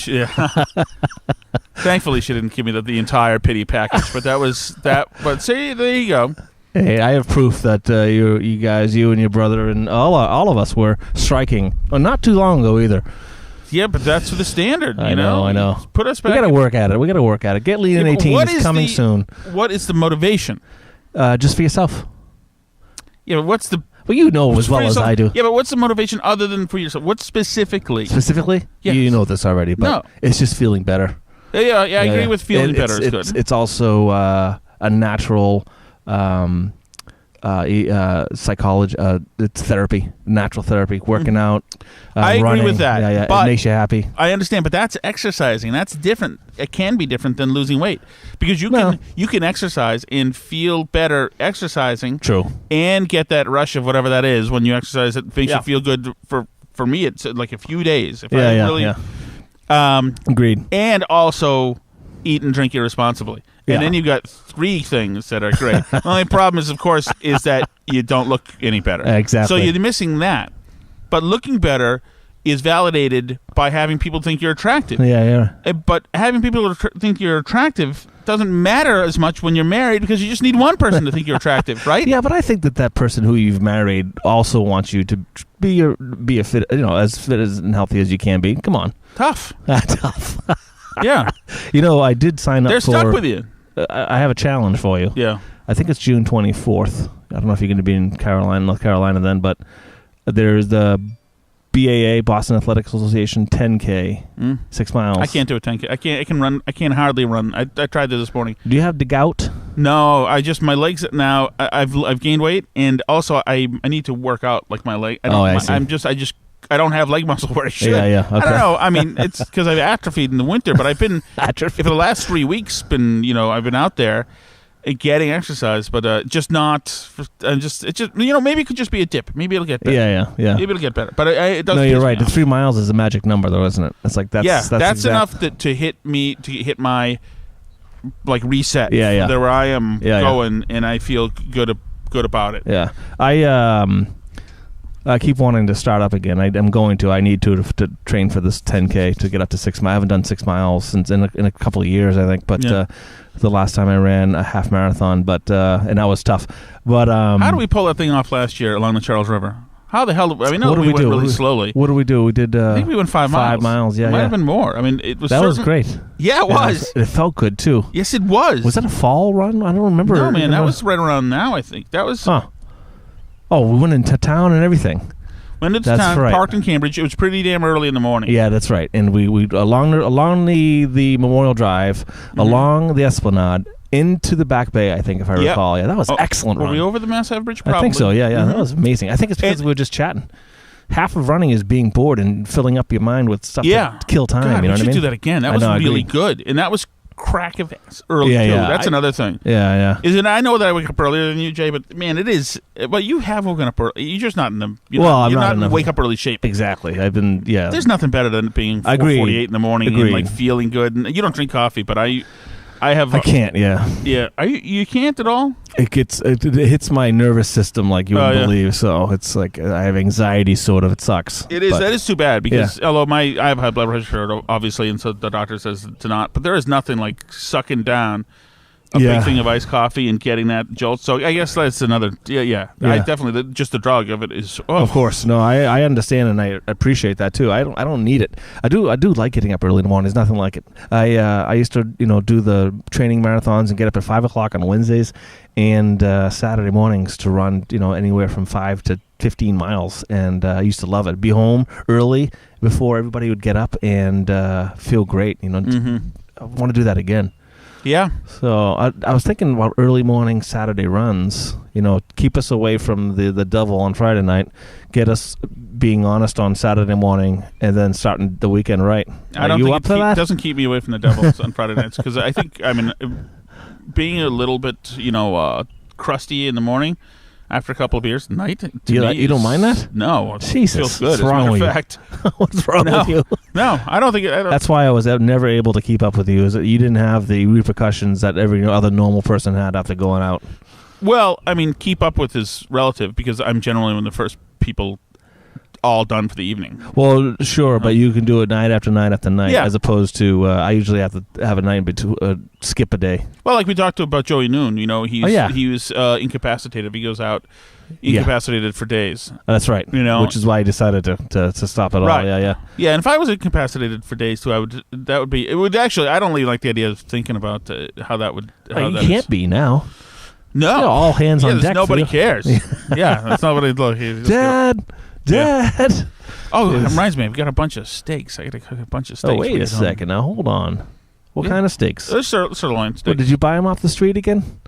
thankfully she didn't give me the entire pity package, but that was that. But see, there you go. Hey, I have proof that you guys, you and your brother, and all of us were striking. Well, not too long ago either. Yeah, but that's the standard. I know. Put us back. We got to work at it. Get Lean in 18 is coming soon. What is the motivation? Just for yourself. Yeah, but what's the... Well, you know as well as I do. Yeah, but what's the motivation other than for yourself? What specifically? Specifically? Yes. You know this already, but it's just feeling better. Yeah, I agree with feeling better. It's good. It's also a natural psychology. It's therapy, natural therapy, working out. I agree running. with that. Yeah, but it makes you happy. I understand, but that's exercising. That's different. It can be different than losing weight because you can exercise and feel better exercising. True. And get that rush of whatever that is when you exercise. It makes you feel good. For me, it's like a few days. If I really, agreed. And also eat and drink irresponsibly. And then you've got 3 things that are great. The only problem is, of course, is that you don't look any better. Exactly. So you're missing that. But looking better is validated by having people think you're attractive. Yeah. But having people think you're attractive doesn't matter as much when you're married because you just need one person to think you're attractive, right? Yeah, but I think that person who you've married also wants you to be a fit, as fit and healthy as you can be. Come on. Tough. Tough. Yeah. I did sign up They're stuck with you. I have a challenge for you. Yeah. I think it's June 24th. I don't know if you're going to be in North Carolina then, but there's the BAA, Boston Athletic Association 10K, 6 miles. I can't do a 10K. I can run. I can't hardly run. I tried this morning. Do you have the gout? No, my legs now. I've gained weight, and also I need to work out like my leg. I see. I don't have leg muscle where I should. Yeah. Okay. I don't know. I mean, it's because I've atrophied in the winter, but I've been for the last 3 weeks. I've been out there getting exercise, but just not. It's just maybe it could just be a dip. Maybe it'll get better. Yeah. Maybe it'll get better. But it does. No, you're right. The 3 miles is a magic number, though, isn't it? It's like that's enough to hit my reset. Yeah. Where I am going, and I feel good about it. Yeah, I keep wanting to start up again. I need to train for this 10K to get up to 6 miles. I haven't done 6 miles since in a couple of years, I think. But the last time I ran a half marathon, and that was tough. But how did we pull that thing off last year along the Charles River? How the hell? We went really slowly. What did we do? We did. I think we went 5 miles. 5 miles. Yeah, it might have been more. I mean, it was. That was great. Yeah, it was. It felt good too. Yes, it was. Was that a fall run? I don't remember. No, man, that was right around now. I think that was. Huh. Oh, we went into town and everything. Went into town, parked in Cambridge. It was pretty damn early in the morning. Yeah, that's right. And we along the Memorial Drive, along the Esplanade, into the Back Bay, I think, if I recall. Yeah, that was excellent run. Were we over the Mass Ave Bridge? Probably. I think so, yeah. That was amazing. I think it's because we were just chatting. Half of running is being bored and filling up your mind with stuff to kill time. God, you know what I mean? We should do that again. That was really good. And that was crack of ass early, too. That's another thing. Yeah. I know that I wake up earlier than you, Jay, but, man, it is... Well, you have woken up early. You're just not in the... I'm not in wake up early shape. Exactly. I've been... Yeah. There's nothing better than being 4:48 in the morning and, feeling good. And you don't drink coffee, but I can't, yeah. Yeah. You can't at all? It hits my nervous system like you wouldn't believe. So it's like I have anxiety, sort of. It sucks. It is. That is too bad because although I have high blood pressure, obviously, and so the doctor says to not. But there is nothing like sucking down big thing of iced coffee and getting that jolt. So I guess that's another. Yeah. I definitely just the drug of it is. Oh. Of course, no, I understand and I appreciate that too. I don't need it. I do like getting up early in the morning. There's nothing like it. I used to do the training marathons and get up at 5:00 on Wednesdays and Saturday mornings to run anywhere from 5 to 15 miles, and I used to love it. Be home early before everybody would get up and feel great. I want to do that again. Yeah. So I was thinking about early morning Saturday runs, keep us away from the devil on Friday night, get us being honest on Saturday morning, and then starting the weekend right. I don't think it doesn't keep me away from the devil on Friday nights, because I think, being a little bit, crusty in the morning after a couple of beers, night. You don't mind that? No. Jesus, it feels good. What's wrong with fact. you? What's wrong with you? No, I don't think. That's why I was never able to keep up with you. Is that you didn't have the repercussions that every other normal person had after going out. Well, keep up with is relative, because I'm generally one of the first people all done for the evening. Well, sure, but you can do it night after night after night, as opposed to I usually have to have a night skip a day. Well, like we talked about Joey Noon, he was incapacitated. He goes out incapacitated for days. That's right. Which is why I decided to stop it all. Right. Yeah. Yeah, and if I was incapacitated for days too, it would actually. I don't really like the idea of thinking about how that would. You can't be now. No, all hands on deck. Nobody cares. Yeah, that's nobody. Look, Dad. Oh, it reminds me. I've got a bunch of steaks. I got to cook a bunch of steaks. Oh, wait a second. Now, hold on. What kind of steaks? Sirloin steaks. What, did you buy them off the street again?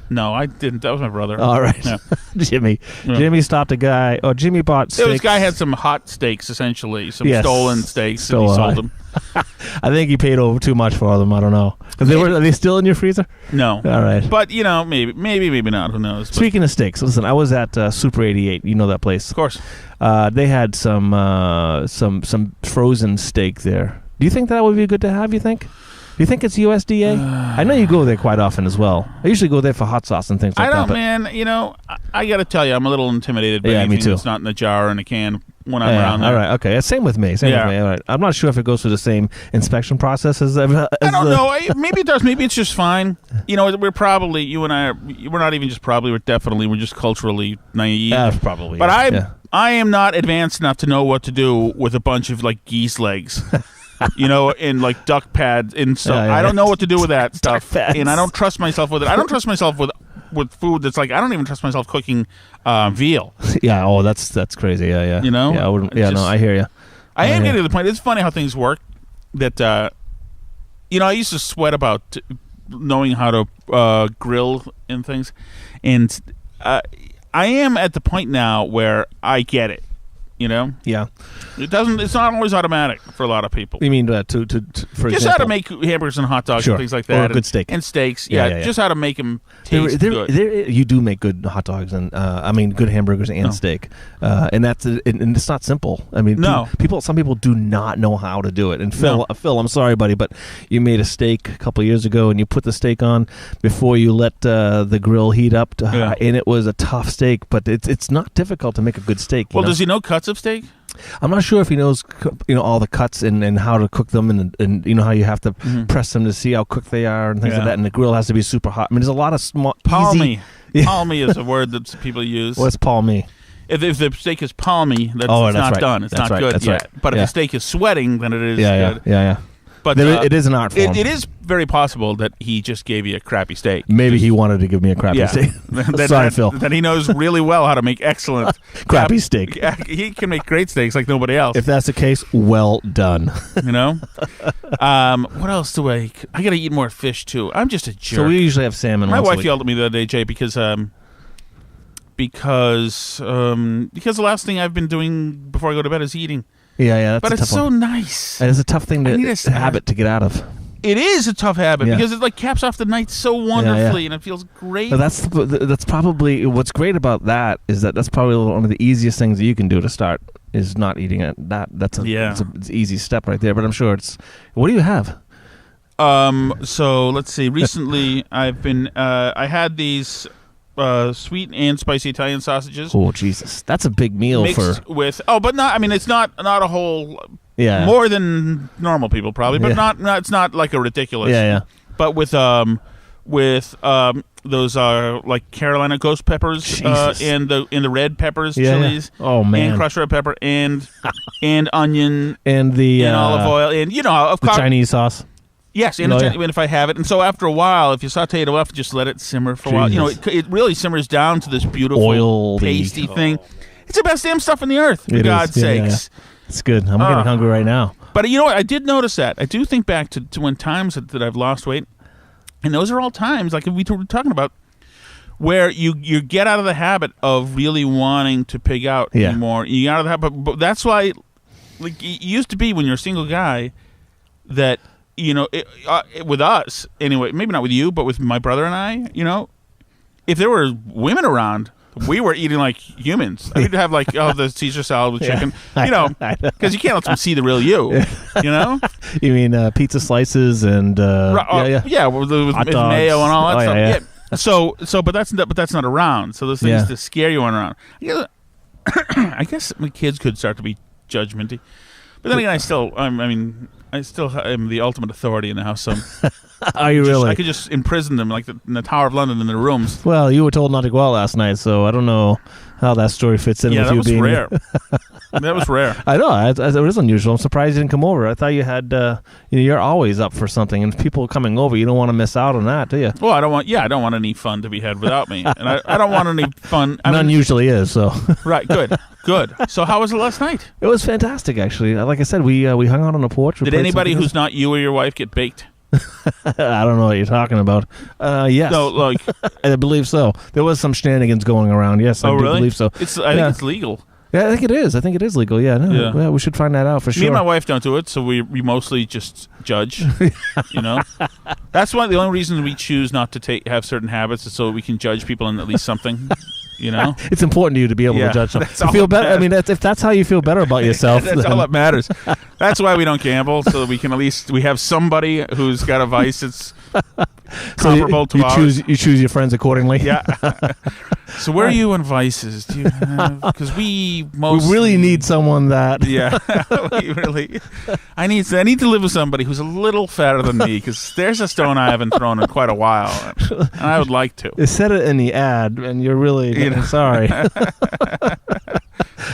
No, I didn't. That was my brother. All right. Yeah. Jimmy. Yeah. Jimmy stopped a guy. Oh, Jimmy bought steaks. This guy had some hot steaks, essentially. Some stolen steaks, and he sold them. I think he paid over too much for them. I don't know. Are they still in your freezer? No. All right. But, maybe not. Who knows? Speaking of steaks, listen, I was at Super 88. You know that place? Of course. They had some frozen steak there. Do you think that would be good to have, you think? Do you think it's USDA? I know you go there quite often as well. I usually go there for hot sauce and things like that. I got to tell you, I'm a little intimidated by anything that's not in a jar or in a can when I'm around there. All right, okay. Same with me. All right. I'm not sure if it goes through the same inspection process as I don't know. Maybe it does. Maybe it's just fine. We're probably, you and I, we're not even just probably, we're just culturally naive. Probably. But I am not advanced enough to know what to do with a bunch of, geese legs. In duck pads and stuff. I don't know what to do with that stuff, and I don't trust myself with it. I don't trust myself with food that's I don't even trust myself cooking veal. Yeah. Oh, that's crazy. Yeah. Yeah. I wouldn't. Yeah. No, I hear you. I am getting to the point. It's funny how things work. That I used to sweat about knowing how to grill and things, and I am at the point now where I get it. Yeah. It's not always automatic for a lot of people. You mean for example, just how to make hamburgers and hot dogs and things like that, or good steak and steaks. Yeah, just how to make them taste good. You do make good hot dogs and good hamburgers and steak, and it's not simple. Some people do not know how to do it. And Phil, I'm sorry, buddy, but you made a steak a couple of years ago, and you put the steak on before you let the grill heat up, and it was a tough steak. But it's not difficult to make a good steak. Well, does he know cuts of steak? I'm not sure if he knows, all the cuts and how to cook them, and how you have to press them to see how cooked they are and things like that. And the grill has to be super hot. There's a lot of small. Palmy. Palmy is a word that people use. What's palmy? If the steak is palmy, it's not done. It's not good yet. But if the steak is sweating, then it is good. Yeah. But it is an art form. It is very possible that he just gave you a crappy steak. Maybe he wanted to give me a crappy steak. Sorry, Phil. That he knows really well how to make excellent crappy steak. He can make great steaks like nobody else. If that's the case, well done. What else do I got to eat more fish too. I'm just a jerk. So we usually have salmon. My wife yelled at me the other day, Jay, because the last thing I've been doing before I go to bed is eating. Yeah, but it's so nice. It's a tough thing to habit to get out of. It is a tough habit because it caps off the night so wonderfully and it feels great. So that's probably what's great about that is that's probably one of the easiest things that you can do to start is not eating it. It's an easy step right there. But I'm sure it's. What do you have? So let's see. Recently, I've been. I had these. Sweet and spicy Italian sausages. Oh Jesus, that's a big meal mixed with. But not. It's not a whole. Yeah. More than normal people probably, but not. It's not like a ridiculous. Yeah. But with with those like Carolina ghost peppers and the red peppers, chilies. Yeah. Oh man, and crushed red pepper and onion and the olive oil and of course Chinese sauce. Yes, and if I have it, and so after a while, if you saute it enough, just let it simmer for a while. It really simmers down to this beautiful oil pasty thing. It's the best damn stuff in the earth. For God's sakes, it's good. I'm getting hungry right now. But you know what? I did notice that. I do think back to when times that I've lost weight. And those are all times, like we were talking about, where you get out of the habit of really wanting to pig out anymore. You get out of the habit, but that's why, like it used to be when you're a single guy, that with us anyway, maybe not with you, but with my brother and I, if there were women around, we were eating like humans. I would have like the Caesar salad with chicken, because you can't let them see the real you. You mean pizza slices and with mayo and all that stuff. Yeah. But that's not around. So those things to scare you aren't around. I guess my kids could start to be judgmenty, but then again, I still am the ultimate authority in the house. So are you really? I could just imprison them like in the Tower of London in their rooms. Well, you were told not to go out last night, so I don't know how that story fits in with you being... Yeah, that was rare. That was rare. I know. It is unusual. I'm surprised you didn't come over. I thought you had... you're always up for something, and people coming over, you don't want to miss out on that, do you? Well, I don't want any fun to be had without me. And I don't want any fun... None usually is, so... Right, good. So how was it last night? It was fantastic, actually. Like I said, we hung out on the porch. Did anybody who's not you or your wife get baked? I don't know what you're talking about. Yes. No, I believe so. There was some shenanigans going around. Yes, I do believe so. I think it's legal. Yeah, I think it is. I think it is legal. Yeah, yeah, we should find that out for sure. Me and my wife don't do it, so we mostly just judge. That's one of the only reasons we choose not to have certain habits, is so we can judge people in at least something. It's important to you to be able to judge them. To feel better. I mean, if that's how you feel better about yourself, that's all that matters. That's why we don't gamble, so we can at least we have somebody who's got a vice that's comparable to ours. You choose your friends accordingly. Yeah. So where are you on vices? Do you have? Because we really need someone that. Yeah. I need to live with somebody who's a little fatter than me, because there's a stone I haven't thrown in quite a while, and I would like to. They said it in the ad, and you're really sorry.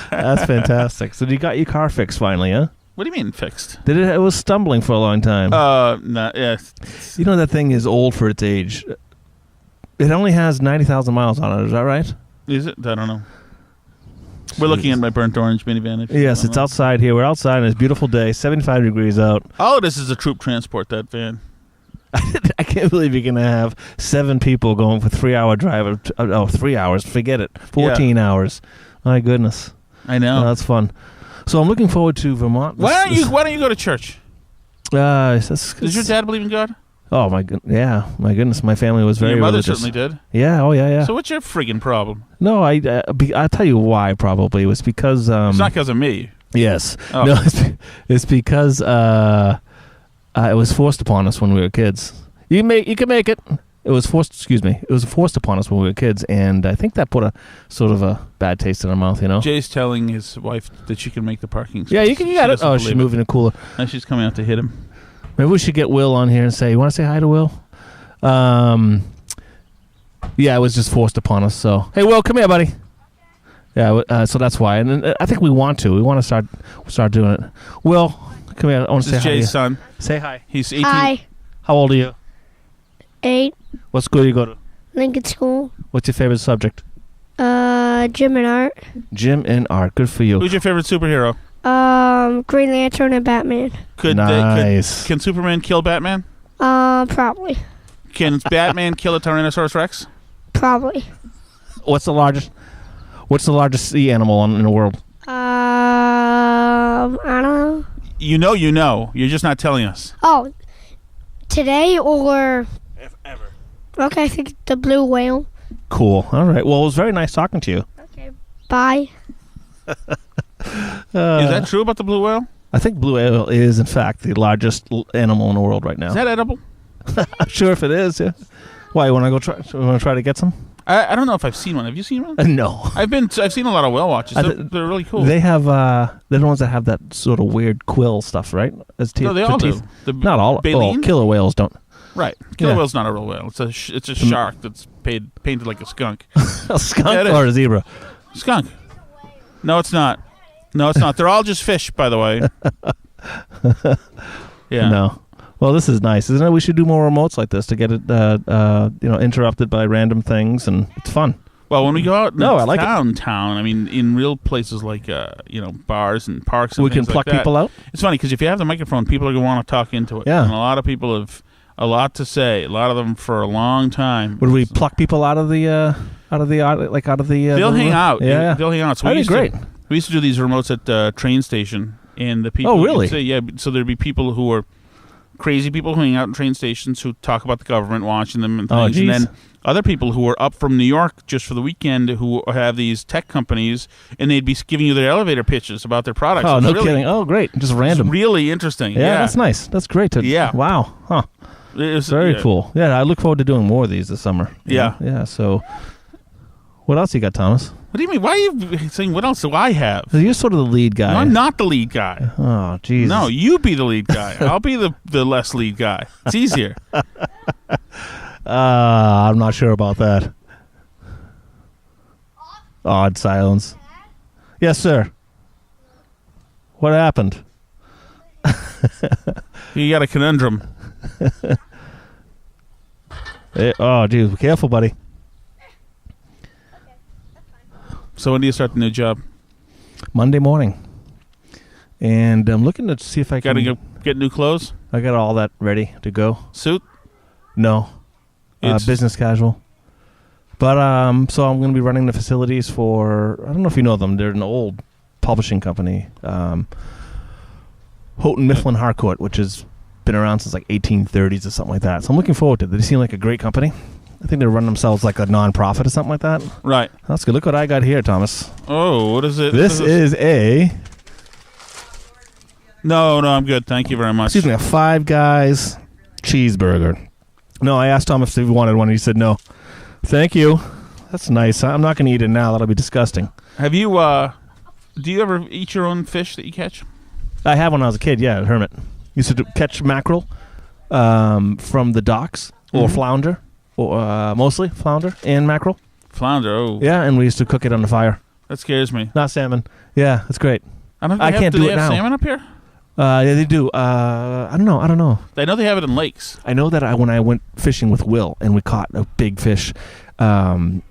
That's fantastic. So you got your car fixed finally, huh? What do you mean fixed? It was stumbling for a long time. No, yeah. That thing is old for its age. It only has 90,000 miles on it. Is that right? Is it? I don't know. We're looking at my burnt orange minivan. Yes, it's outside here. We're outside on this beautiful day, 75 degrees out. All of this is a troop transport, that van. I can't believe you're going to have 7 people going for 3-hour drive. 3 hours. Forget it. 14 hours. My goodness. I know. That's fun. So I'm looking forward to Vermont. Why don't you go to church? Does your dad believe in God? Oh my goodness! Yeah, my goodness, my family was very religious. Your mother certainly did. Yeah. Oh yeah. So what's your friggin' problem? No, I'll tell you why. Probably it was because it's not because of me. Yes. Oh. No, it's because it was forced upon us when we were kids. You can make it. It was forced. Excuse me. It was forced upon us when we were kids, and I think that put a sort of a bad taste in our mouth. Jay's telling his wife that she can make the parking space. Yeah, you got it. Oh, she's moving the cooler. Now she's coming out to hit him. Maybe we should get Will on here and say, you want to say hi to Will? Yeah, it was just forced upon us. So, hey, Will, come here, buddy. Yeah, so that's why. And I think we want to start doing it. Will, come here. I want to say hi. This is Jay's son. Say hi. He's 18. Hi. How old are you? 8. What school do you go to? Lincoln School. What's your favorite subject? Gym and art. Gym and art. Good for you. Who's your favorite superhero? Green Lantern and Batman. Nice. Can Superman kill Batman? Probably. Can Batman kill a Tyrannosaurus Rex? Probably. What's the largest sea animal in the world? I don't know. You know. You're just not telling us. Oh, today or ever? Okay, I think the blue whale. Cool. All right. Well, it was very nice talking to you. Okay. Bye. Is that true about the blue whale? I think blue whale is, in fact, the largest animal in the world right now. Is that edible? I'm sure if it is, yeah. Why, you want to go try? You want to try to get some? I don't know if I've seen one. Have you seen one? No. I've seen a lot of whale watches. They're really cool. They have they're the ones that have that sort of weird quill stuff, right? No, they all do. Not all. Baleen? Killer whales don't. Right. Killer Yeah. whale's not a real whale. It's a shark that's painted like a skunk. A skunk Yeah, it or is. a zebra? Skunk. No, it's not. No, it's not. They're all just fish, by the way. Yeah. No. Well, this is nice, isn't it? We should do more remotes like this to get it, interrupted by random things, and it's fun. Well, when we go out No, I like it. town, I mean, in real places like, bars and parks and We can things pluck like that, people out. It's funny because if you have the microphone, people are going to want to talk into it. Yeah. And a lot of people have a lot to say. A lot of them for a long time. Would we pluck people out of the They'll hang out. Yeah. They'll hang out. So That'd be great. We used to do these remotes at the train station, and the people. Oh, really? Say, yeah. So there'd be people who were crazy people who hang out in train stations who talk about the government, watching them and things, Oh, and geez. then other people who are up from New York just for the weekend who have these tech companies, and they'd be giving you their elevator pitches about their products. Oh, It's no really, kidding. Oh, great. Just random. It's really interesting. Yeah, that's nice. That's great. Yeah. Wow. Huh. It's Very cool. Yeah, I look forward to doing more of these this summer. Yeah. Yeah, so what else you got, Thomas? What do you mean? Why are you saying what else do I have? You're sort of the lead guy. No, I'm not the lead guy. Oh, Jesus. No, you be the lead guy. I'll be the less lead guy. It's easier. I'm not sure about that. Odd silence. Yes, sir. What happened? You got a conundrum. Oh, geez. Be careful, buddy. So when do you start the new job? Monday morning. And I'm looking to see if I Got can... to get new clothes? I got all that ready to go. Suit? No. It's- Business casual. But, so I'm going to be running the facilities for... I don't know if you know them. They're an old publishing company. Houghton Mifflin Harcourt, which has been around since like 1830s or something like that. So I'm looking forward to it. They seem like a great company. I think they run themselves like a non-profit or something like that. Right. That's good. Look what I got here, Thomas. Oh, what is it? This is a... No, I'm good. Thank you very much. Excuse me, a Five Guys cheeseburger. No, I asked Thomas if he wanted one, and he said no. Thank you. That's nice. I'm not going to eat it now. That'll be disgusting. Have you, do you ever eat your own fish that you catch? I had when I was a kid, yeah, hermit. Used to catch mackerel from the docks, or flounder, or mostly flounder and mackerel. Flounder, oh. Yeah, and we used to cook it on the fire. That scares me. Not salmon. Yeah, that's great. I can't do do they it have now. salmon up here? Yeah, they do. I don't know. I know they have it in lakes. I know that when I went fishing with Will and we caught a big fish in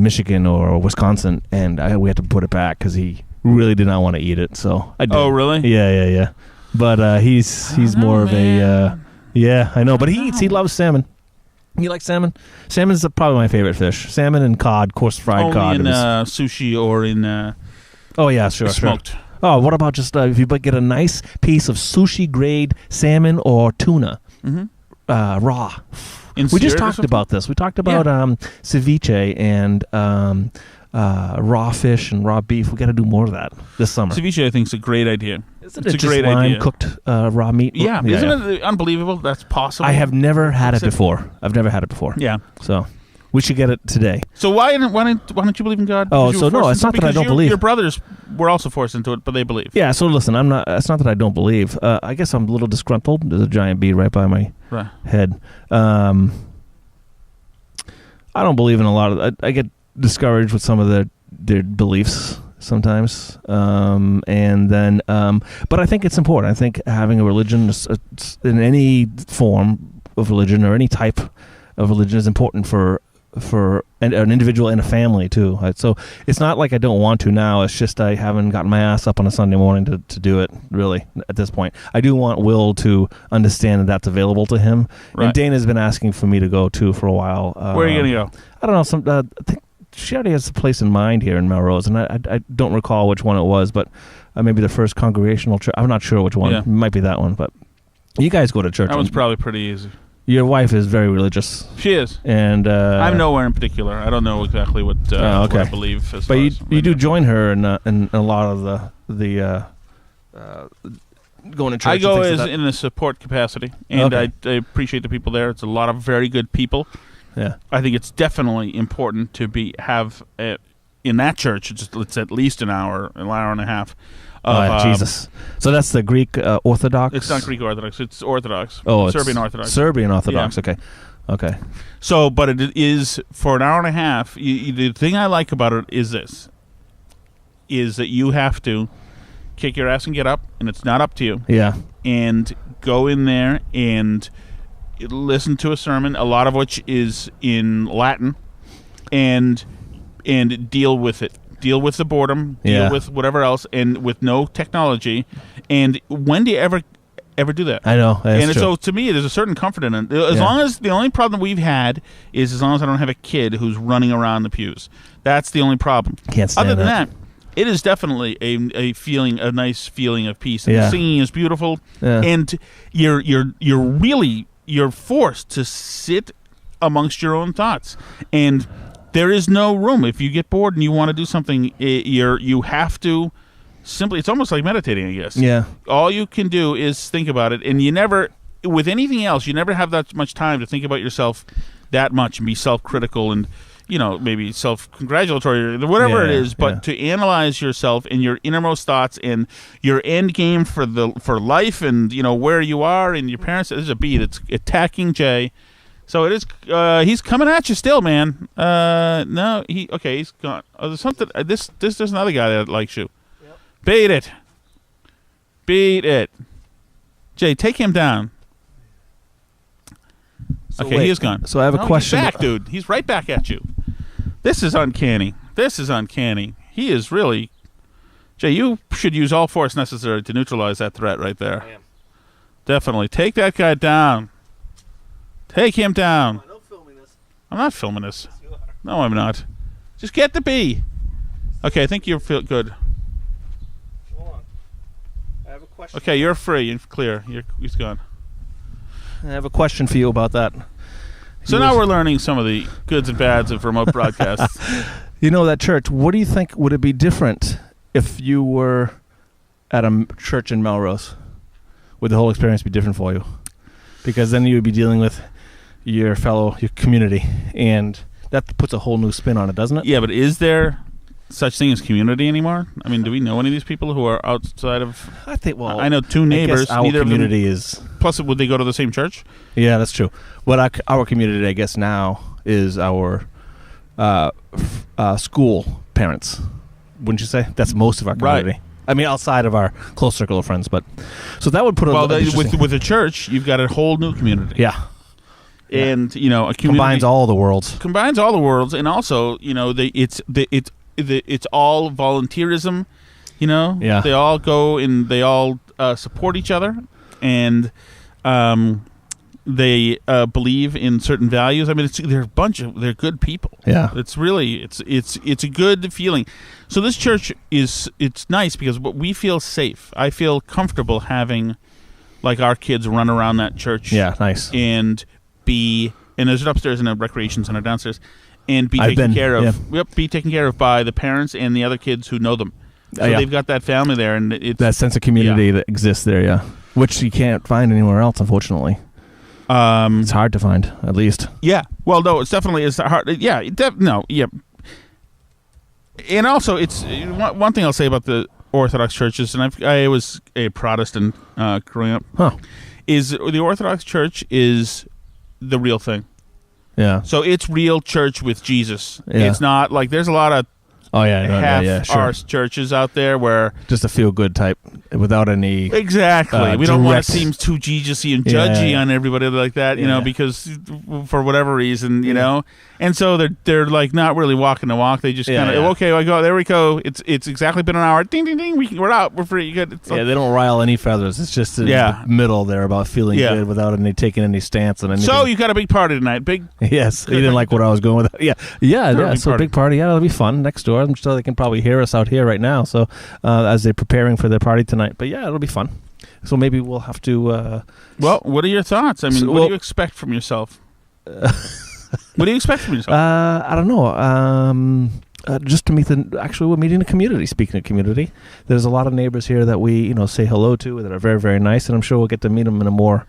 Michigan or Wisconsin, and we had to put it back because he really did not want to eat it. So I did. Oh, really? Yeah. But he's more of a yeah. I know, but he eats. He loves salmon. You like salmon? Salmon's probably my favorite fish. Salmon and cod, coarse fried cod. Only in sushi or in Oh yeah, sure. smoked. Oh, what about just if you get a nice piece of sushi grade salmon or tuna, raw? In We just seared or talked something? about this. We talked about ceviche and raw fish and raw beef. We got to do more of that this summer. Ceviche, I think, is a great idea. Isn't it's it a great just idea. cooked raw meat? Yeah, isn't it unbelievable that's possible? I have never had it Except- before. I've never had it before. Yeah. So we should get it today. So why don't you believe in God? Oh, Because you so were no, forced it's not into it? that I Because don't believe. Your brothers were also forced into it, but they believe. Yeah. So listen, I'm not. It's not that I don't believe. I guess I'm a little disgruntled. There's a giant bee right by my Right. head. I don't believe in a lot of. I get discouraged with some of their beliefs sometimes, and then. But I think it's important. I think having a religion in any form of religion or any type of religion is important for an individual and a family too. So it's not like I don't want to now. It's just I haven't gotten my ass up on a Sunday morning to do it. Really, at this point, I do want Will to understand that that's available to him. Right. And Dana's been asking for me to go too for a while. Where are you gonna go? I don't know. I think she already has a place in mind here in Melrose, and I don't recall which one it was, but maybe the First Congregational Church. I'm not sure which one. Yeah. It might be that one, but you guys go to church. That one's probably pretty easy. Your wife is very religious, She is. and I'm nowhere in particular. I don't know exactly what, what I believe. As But far you as do join her in a lot of the going to church. I go and things as like that. in a support capacity, and Okay. I appreciate the people there. It's a lot of very good people. Yeah. I think it's definitely important to have in that church. It's at least an hour and a half Jesus. So that's the Greek Orthodox? It's not Greek Orthodox. It's Orthodox. Oh, Serbian Orthodox. Serbian Orthodox, Yeah. Okay. So, but it is for an hour and a half. The thing I like about it is this: is that you have to kick your ass and get up, and it's not up to you. Yeah. And go in there and listen to a sermon, a lot of which is in Latin, and deal with it. Deal with the boredom. Deal with whatever else, and with no technology. And when do you ever do that? I know. That's true. So to me, there's a certain comfort in it. As long as the only problem we've had is as long as I don't have a kid who's running around the pews. That's the only problem. Can't stand Other than that, it is definitely a feeling, a nice feeling of peace. And the singing is beautiful, and you're forced to sit amongst your own thoughts, and there is no room. If you get bored and you want to do something, you have to simply. It's almost like meditating, I guess. Yeah. All you can do is think about it, and you never, with anything else, you never have that much time to think about yourself that much and be self-critical and, maybe self-congratulatory or whatever it is. But to analyze yourself and your innermost thoughts and your end game for life and where you are and your parents. There's a bee that's attacking Jay. So it is. He's coming at you still, man. No, he's gone. There's something. There's another guy that likes you. Yep. Beat it. Jay, take him down. So okay, he is gone. So I have a question. He's back, dude. He's right back at you. This is uncanny. He is really. Jay, you should use all force necessary to neutralize that threat right there. I am. Definitely. Take that guy down. Take him down. I'm not filming this. I'm not filming this. Yes, you are. No, I'm not. Just get the bee. Okay, I think you feel good. Hold on. I have a question. Okay, you're free. You're clear. He's gone. I have a question for you about that. So now we're learning some of the goods and bads of remote broadcasts. That church, what do you think? Would it be different if you were at a church in Melrose? Would the whole experience be different for you? Because then you would be dealing with your community, and that puts a whole new spin on it, doesn't it? Yeah, but is there such thing as community anymore? I mean, do we know any of these people who are outside of... I think, I know two neighbors. I guess our community is... Plus, would they go to the same church? Yeah, that's true. But our community, I guess, now is our school parents. Wouldn't you say? That's most of our community. Right. I mean, outside of our close circle of friends. But so that would put with a church, you've got a whole new community. Yeah. And, a community... Combines all the worlds. And also, it's all volunteerism, Yeah. They all go and they all support each other, and they believe in certain values. I mean, they're good people. Yeah. It's really it's a good feeling. So this church it's nice because we feel safe. I feel comfortable having like our kids run around that church. Yeah, nice. And there's an upstairs and a recreation center downstairs, and be taken care of. Yeah. Yep, be taken care of by the parents and the other kids who know them. So they've got that family there, and it's that sense of community that exists there. Yeah, which you can't find anywhere else, unfortunately. It's hard to find, at least. Yeah. Well, no, it's hard. Yeah. Yeah. And also, it's one thing I'll say about the Orthodox churches, and I was a Protestant growing up. Huh. Is the Orthodox Church is the real thing. Yeah. So it's real church with Jesus. Yeah. It's not like there's a lot of half-arsed churches out there where just a feel-good type without any we don't want to seem too Jesus-y and judgy on everybody like that, because for whatever reason, and so they're like not really walking the walk. They just kind of okay, I go there. We go. It's exactly been an hour. Ding ding ding. We're out. We're free. Good. They don't rile any feathers. It's just in the middle there about feeling good without taking any stance on anything. So you got a big party tonight. Big. Yes, you didn't like what I was going with. Yeah. So big party. Yeah, it'll be fun next door. I'm sure they can probably hear us out here right now. So as they're preparing for their party tonight, but yeah, it'll be fun. So maybe we'll have to. Well, what are your thoughts? I mean, what do you expect from yourself? What do you expect from yourself? I don't know. Just to meet we're meeting a community. Speaking of community, there's a lot of neighbors here that we say hello to that are very, very nice, and I'm sure we'll get to meet them in a more.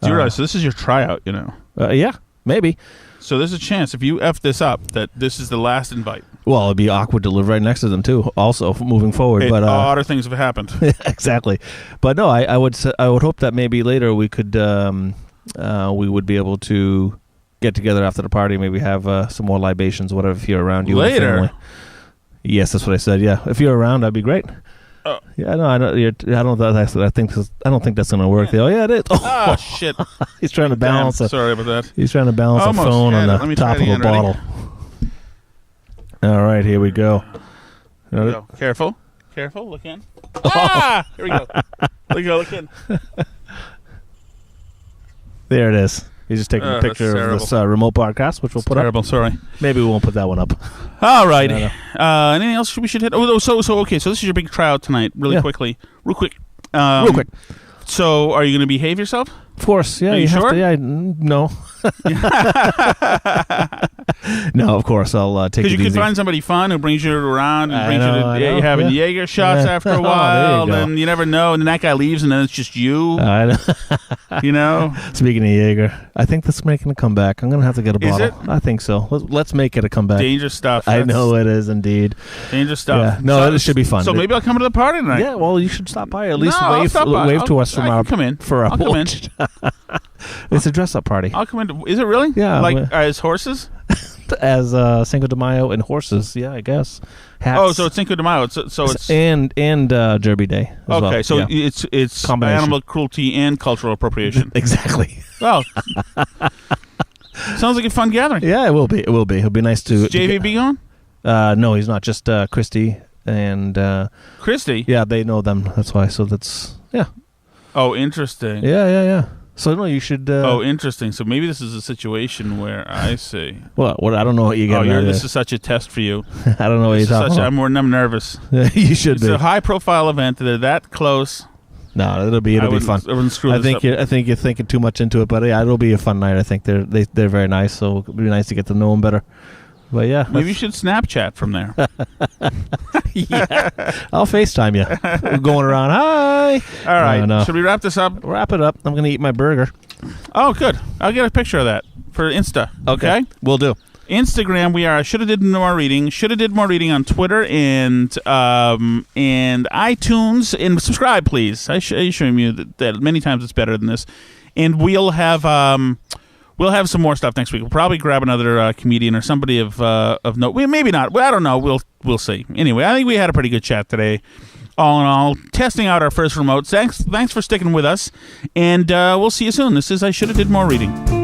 Do you realize this is your tryout? Yeah. Maybe. So there's a chance if you F this up that this is the last invite. Well, it'd be awkward to live right next to them too. Also, moving forward, but odder things have happened. Exactly. But no, I would hope that maybe later we could we would be able to get together after the party. Maybe have some more libations, whatever. If you're around, you later. And the family. Yes, that's what I said. Yeah, if you're around, that'd be great. Oh. Yeah, no, I don't think that's gonna work. Oh, yeah, it is. Oh shit! He's trying to balance. Sorry about that. He's trying to balance a phone on the top of a bottle. All right, here we go. Here we go. Careful. Look in. Ah! Here we go. Look in. There it is. He's just taking a picture of this remote podcast, which we'll put up. Sorry. Maybe we won't put that one up. All right. Anything else we should hit? Okay. So this is your big tryout tonight. Real quick. Real quick. So, are you going to behave yourself? Of course. Yeah. Are you sure? No. No, of course. I'll take it easy. Because you could find somebody fun who brings you around and brings you're having Jaeger shots after a while, and you never know. And then that guy leaves, and then it's just you. You know. Speaking of Jaeger, I think that's making a comeback. I'm going to have to get a bottle. Is it? I think so. Let's make it a comeback. Dangerous stuff. I know it is indeed. Dangerous stuff. Yeah. No, it should be fun. So maybe I'll come to the party tonight. Yeah. Well, you should stop by. At least wave to us from I'll our. Come in. I'll come in. It's a dress-up party. I'll come in. Is it really? Yeah. Like as horses? As Cinco de Mayo and horses, yeah, I guess. Hats. Oh, so it's Cinco de Mayo. So it's and Derby Day. As well. So it's animal cruelty and cultural appropriation. Exactly. Well, sounds like a fun gathering. Yeah, it will be. It'll be nice to. Is JVB going? No, he's not. Just Christy and Christy. Yeah, they know them. That's why. So that's Oh, interesting. Yeah. So no, you should. Interesting. So maybe this is a situation where I see. What? I don't know what you got. This is such a test for you. I don't know what you're talking about. I'm nervous. You should it's be. It's a high-profile event. They're that close. No, it'll be fun. I wouldn't screw I this up. I think you're thinking too much into it, but yeah, it'll be a fun night. I think they're very nice, so it'll be nice to get to know them better. But yeah, maybe you should Snapchat from there. Yeah, I'll FaceTime you. We're going around. Hi. All right. Should we wrap this up? Wrap it up. I'm going to eat my burger. Oh, good. I'll get a picture of that for Insta. Okay? Will do. Instagram, we are Shoulda Did More Reading. Shoulda Did More Reading on Twitter and iTunes. And subscribe, please. I assure you that many times it's better than this. And we'll have some more stuff next week. We'll probably grab another comedian or somebody of note. Maybe not. Well, I don't know. We'll see. Anyway, I think we had a pretty good chat today. All in all, testing out our first remote. Thanks for sticking with us, and we'll see you soon. This is I Shoulda Did More Reading.